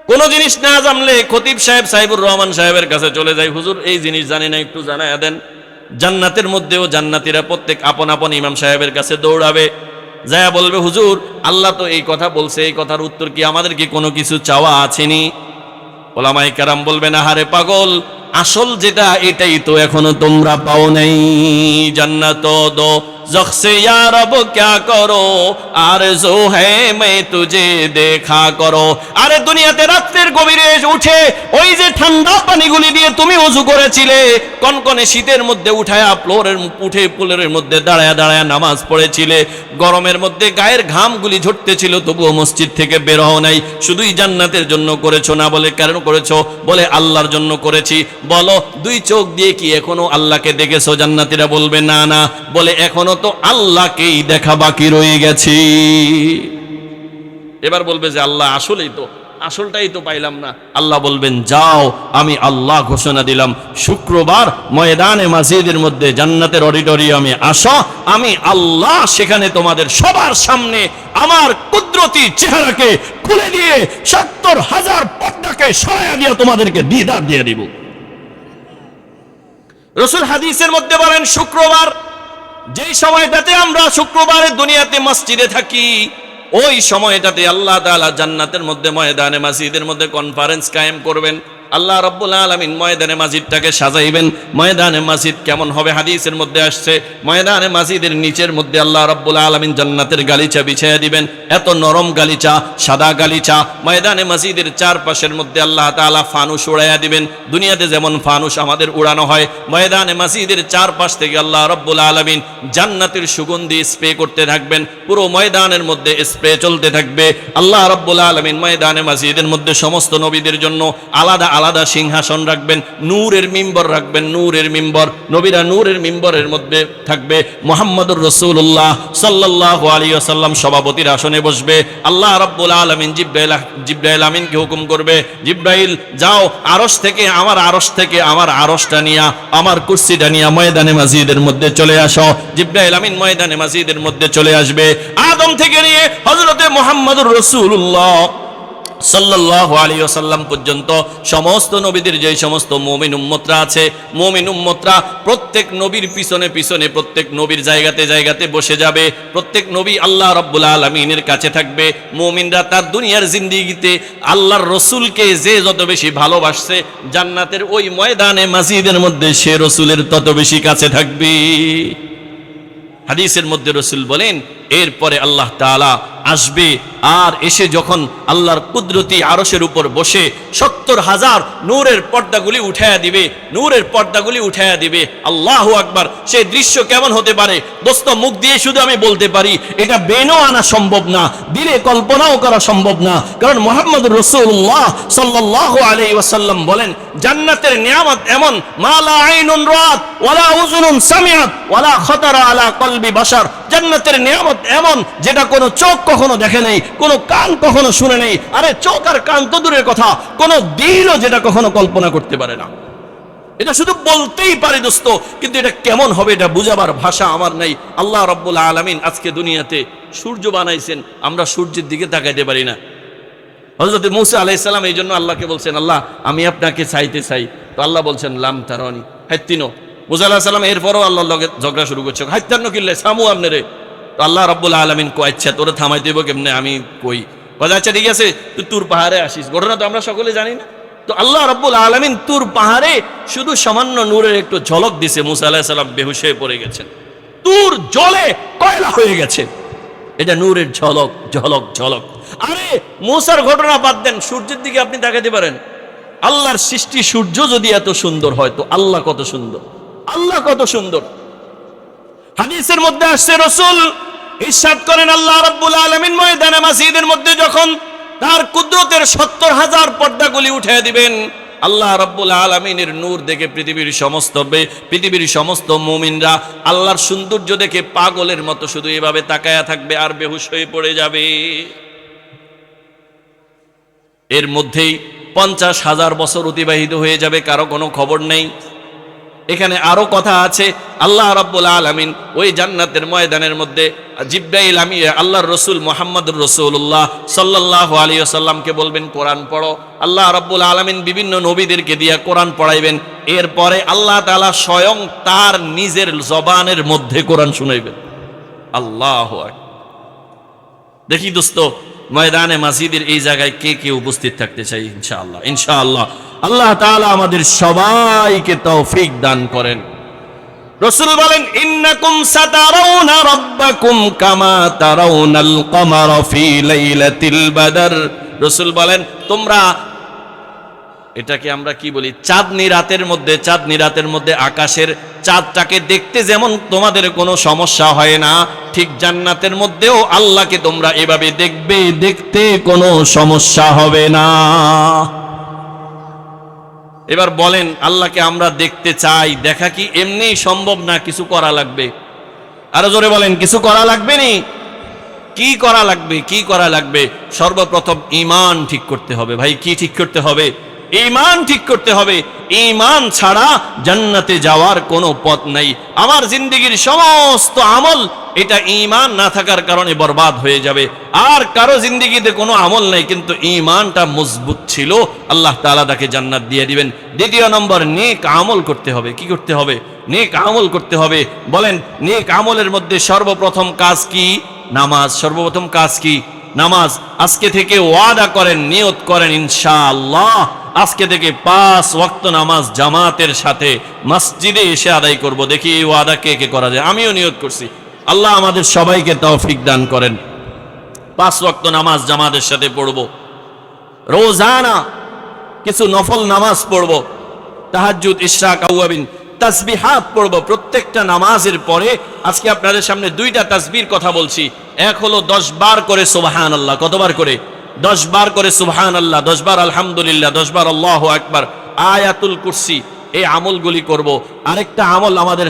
[SPEAKER 1] কোনো জিনিস না জানলে খতিব সাহেব, সাহিবুর রহমান সাহেবের কাছে চলে যাই, হুজুর এই জিনিস জানি না, একটু জানায়া দেন। জান্নাতের মধ্যেও জান্নাতীরা প্রত্যেক আপন আপন ইমাম সাহেবের কাছে দৌড়াবে, যায়া বলবে, হুজুর আল্লাহ তো এই কথা বলছে, এই কথার উত্তর কি? আমাদের কি কোনো কিছু চাওয়া আছেনি? ওলামায়ে কেরাম বলবেন, আহারে পাগল, আসল যেটা এটাই তো এখনো তোমরা পাও নাই। জান্নাত দো ज़ख्से या रब क्या करो, आरज़ू है मैं तुझे দেখা করো। আরে দুনিয়াতে রাতের গভীরে উঠে ওই যে ঠান্ডা পানিগুলি দিয়ে তুমি ওযু করেছিলে, কনকনে শীতের মধ্যে উঠায়া পুলের মধ্যে দাঁড়ায়া দাঁড়ায়া নামাজ পড়েছিলে, গরমের মধ্যে গায়ের ঘামগুলি ঝরতেছিল, তবুও মসজিদ থেকে বের হও নাই। শুধুই জান্নাতের জন্য করেছো না? বলে কেন করেছো? বলে আল্লাহর জন্য করেছি। বলো দুই চোখ দিয়ে কি এখনো আল্লাহকে দেখেছো? জান্নাতীরা বলবে না না। বলে এখনো তো আল্লাহকেই দেখা বাকি রয়ে গেছে। এবার বলবে যে আল্লাহ আসলটাই তো পাইলাম না। আল্লাহ বলবেন যাও, আমি আল্লাহ ঘোষণা দিলাম শুক্রবার ময়দানে মাসজিদের মধ্যে জান্নাতের অডিটোরিয়ামে আসো, আমি আল্লাহ সেখানে তোমাদের সবার সামনে আমার কুদরতি চেহারাকে খুলে দিয়ে ৭০,০০০ পর্দাকে সরাইয়া দিয়ে তোমাদেরকে দিদার দিয়ে দিব। রাসূল হাদিসের মধ্যে বলেন শুক্রবার যেই সময়টাতে আমরা শুক্রবারে দুনিয়াতে মসজিদে থাকি, ওই সময়টাতে আল্লাহ তাআলা জান্নাতের মধ্যে ময়দানে মাসজিদের মধ্যে কনফারেন্স কায়েম করবেন। আল্লাহ রাব্বুল আলামিন ময়দানে মাসজিদটাকে সাজাইবেন। ময়দানে মাসজিদ কেমন হবে? হাদিসের মধ্যে আসছে ময়দানে মাসজিদের নিচের মধ্যে আল্লাহ রাব্বুল আলামিন জান্নাতের গালিচা বিছাইয়া দিবেন। এত নরম গালিচা, সাদা গালিচা। ময়দানে মাসজিদের চারপাশের মধ্যে আল্লাহ তাআলা ফানুস উড়াইয়া দিবেন। দুনিয়াতে যেমন ফানুস আমাদের উড়ানো হয়, ময়দানে মাসজিদের চারপাশ থেকে আল্লাহ রাব্বুল আলামিন জান্নাতের সুগন্ধি স্প্রে করতে থাকবেন। পুরো ময়দানের মধ্যে স্প্রে চলতে থাকবে। আল্লাহ রাব্বুল আলামিন ময়দানে মাসজিদের মধ্যে সমস্ত নবীদের জন্য আলাদা আলাদা সিংহাসন রাখবেন, নূরের মিম্বর রাখবেন, নূরের মিম্বর। নবীরা নূরের মিম্বরের মধ্যে থাকবে। মুহাম্মদুর রাসূলুল্লাহ সাল্লাল্লাহু আলাইহি ওয়াসাল্লাম সভাপতির আসনে বসবে। আল্লাহ রাব্বুল আলামিন জিবরাইল আমিনকে হুকুম করবে, জিবরাইল যাও আরশ থেকে আমার আরশটা নিয়া, আমার কুরসিটা নিয়া ময়দানে মাসজিদের মধ্যে চলে আসো। জিবরাইল আমিন ময়দানে মাসজিদের মধ্যে চলে আসবে। আদম থেকে নিয়ে হযরতে মুহাম্মদুর রাসূলুল্লাহ সাল্লাল্লাহু আলাইহি ওয়াসাল্লাম পর্যন্ত সমস্ত নবীদের যে সমস্ত মুমিন উম্মতরা আছে, মুমিন উম্মতরা প্রত্যেক নবীর পিছনে পিছনে প্রত্যেক নবীর জায়গাতে বসে যাবে। প্রত্যেক নবী আল্লাহ রাব্বুল আলামিনের কাছে থাকবে। মুমিনরা তার দুনিয়ার জিন্দেগিতে আল্লাহর রাসূলকে যে যত বেশি ভালোবাসছে, জান্নাতের ওই ময়দানে মাসজিদের মধ্যে সে রাসূলের তত বেশি কাছে থাকবে। হাদিসের মধ্যে রাসূল বলেন এরপরে আল্লাহ তাআলা আসবে, আর এসে যখন আল্লাহর কুদরতি আরশের উপর বসে ৭০,০০০ নূরের পর্দাগুলি উঠায়া দিবে, নূরের পর্দাগুলি উঠায়া দিবে। আল্লাহু আকবার! সেই দৃশ্য কেমন হতে পারে দোস্ত, মুখ দিয়ে শুধু আমি বলতে পারি, এটা বেনও আনা সম্ভব না, দিলে কল্পনাও করা সম্ভব না। কারণ মুহাম্মদুর রাসূলুল্লাহ সাল্লাল্লাহু আলাইহি ওয়াসাল্লাম বলেন জান্নাতের নিয়ামত এমন মা লা আইনুন রাত ওয়ালা উযুনুন সামিআত ওয়ালা খাতারা আলা কলবি বাশার। জান্নাতের নিয়ামত এমন যেটা কোনো চোখ কখনো দেখে নাই, কোনো কান কখনো শুনে নেই। আরে চোখ আর কান তো দূরের কথা, কোনো দিলও যেটা কখনো কল্পনা করতে পারে না। এটা শুধু বলতেই পারি দোস্ত, কিন্তু এটা কেমন হবে এটা বুঝাবার ভাষা আমার নাই। আল্লাহ রাব্বুল আলামিন আজকে দুনিয়াতে সূর্য বানাইছেন, আমরা সূর্যের দিকে তাকাইতে পারি না। হযরত মূসা আলাইহিস সালাম এই জন্য আল্লাহকে বলছেন, আল্লাহ আমি আপনাকে চাইতে চাই। তো আল্লাহ বলছেন লাম তারানি হাইতিনো। মূসা আলাইহিস সালাম এরপরও আল্লাহর লগে ঝগড়া শুরু করছে, হাইতান্ন কিল্লে সামু আপনারে। তো আল্লাহ রাব্বুল আলামিন কয় আচ্ছা তোরে থামাইতে হইব কেমনে, আমি কই। আচ্ছা ঠিক আছে, তুই তুর পাহাড়ে আসিস। ঘটনা তো আমরা সকলে জানি না। তো আল্লাহ রাব্বুল আলামিন তুর পাহাড়ে শুধু সামান্য নূরের একটু ঝলক দিছে, মূসা আলাইহিস সালাম বেহুশ হয়ে পড়ে গেছেন। তুর জলে কয়লা হয়ে গেছে। এটা নূরের ঝলক ঝলক ঝলক। আরে মূসার ঘটনা বাদ দেন, সূর্যের দিকে আপনি তাকাতে পারেন। আল্লাহর সৃষ্টি সূর্য যদি এত সুন্দর হয়, তো আল্লাহ কত সুন্দর, আল্লাহ কত সুন্দর। হাদিসের মধ্যে আসছে রাসূল ইরশাদ করেন আল্লাহ রাব্বুল আলামিন ময়দানে মাসজিদের মধ্যে যখন তার কুদরতের ৭০,০০০ পর্দাগুলি উঠিয়ে দিবেন, আল্লাহ রাব্বুল আলামিনের নূর দেখে পৃথিবীর সমস্ত মুমিনরা আল্লাহর সৌন্দর্য দেখে পাগলের মতো শুধু এভাবে তাকায়া থাকবে আর বেহুশ হয়ে পড়ে যাবে। এর মধ্যেই ৫০,০০০ বছর অতিবাহিত হয়ে যাবে, কারো কোনো খবর নেই। এখানে আরো কথা আছে। আল্লাহ রাব্বুল আলামিন ওই জান্নাতের ময়দানের মধ্যে জিবরাইল আল্লাহর রাসূল মুহাম্মদুর রাসূলুল্লাহ সাল্লাল্লাহু আলাইহি ওয়াসাল্লামকে বলবেন কোরআন পড়ো। আল্লাহ রাব্বুল আলামিন বিভিন্ন নবীদেরকে দিয়ে কোরআন পড়াইবেন। এরপরে আল্লাহ তাআলা স্বয়ং তার নিজের জবানের মধ্যে কোরআন শুনাইবেন। আল্লাহু আকবার। দেখি দোস্ত ময়দানে মাসজিদের এই জায়গায় কে কে উপস্থিত থাকতে চাই? ইনশাআল্লাহ ইনশাআল্লাহ আল্লাহ তাআলা আমাদের সবাইকে তৌফিক দান করেন। রাসূল বলেন ইন্নাকুম সাতারাউনা রাব্বাকুম কামা তারাউনাল কমারা ফি লাইলাতিল বদর। রাসূল বলেন তোমরা, এটাকে আমরা কি বলি, চাঁদনি রাতের মধ্যে আকাশের চাঁদটাকে দেখতে যেমন তোমাদের কোনো সমস্যা হয় না, ঠিক জান্নাতের মধ্যেও আল্লাহকে তোমরা এভাবে দেখবে, দেখতে কোনো সমস্যা হবে না। এবার বলেন আল্লাহকে আমরা দেখতে চাই, দেখা কি এমনি সম্ভব না, কিছু করা লাগবে? আরো জোরে বলেন, কিছু করা লাগবে নি? কি করা লাগবে? কি করা লাগবে? সর্বপ্রথম ঈমান ঠিক করতে হবে। ভাই কি ঠিক করতে হবে? ঈমান ঠিক করতে হবে। ঈমান ছাড়া জান্নাতে যাওয়ার কোনো পথ নাই। আমার জিন্দেগীর সমস্ত আমল এটা ঈমান না থাকার কারণে বরবাদ হয়ে যাবে। আর কারো জিন্দেগীতে কোনো আমল নাই, কিন্তু ঈমানটা মজবুত ছিল, আল্লাহ তাআলা তাকে জান্নাত দিয়ে দিবেন। দ্বিতীয় নম্বর, নেক আমল করতে হবে। কি করতে হবে? নেক আমল করতে হবে। বলেন নেক আমলের মধ্যে সর্বপ্রথম কাজ কি? নামাজ। সর্বপ্রথম কাজ কি? নামাজ। আজকে থেকে ওয়াদা করেন, নিয়ত করেন, ইনশাআল্লাহ আজকে থেকে 5 ওয়াক্ত নামাজ জামাতের সাথে মসজিদে এসে আদায় করব। দেখি এই ওয়াদা কে কে করা যায়। আমিও নিয়ত করছি, আল্লাহ আমাদের সবাইকে তৌফিক দান করেন। 5 ওয়াক্ত নামাজ জামাতের সাথে পড়ব। রোজানা কিছু নফল নামাজ পড়ব, তাহাজ্জুদ, ইশরাক, আওয়াবিন, তাসবিহাত পড়ব। প্রত্যেকটা নামাজের পরে আজকে আপনাদের সামনে 2টা তাসবির কথা বলছি। এক হলো 10 বার করে সুবহানাল্লাহ। কতবার করে? 10 বার করে সুবহানাল্লাহ, 10 বার আলহামদুলিল্লাহ, 10 বার আল্লাহু আকবার, আয়াতুল কুরসি। এই আমলগুলি করব। আরেকটা আমল আমাদের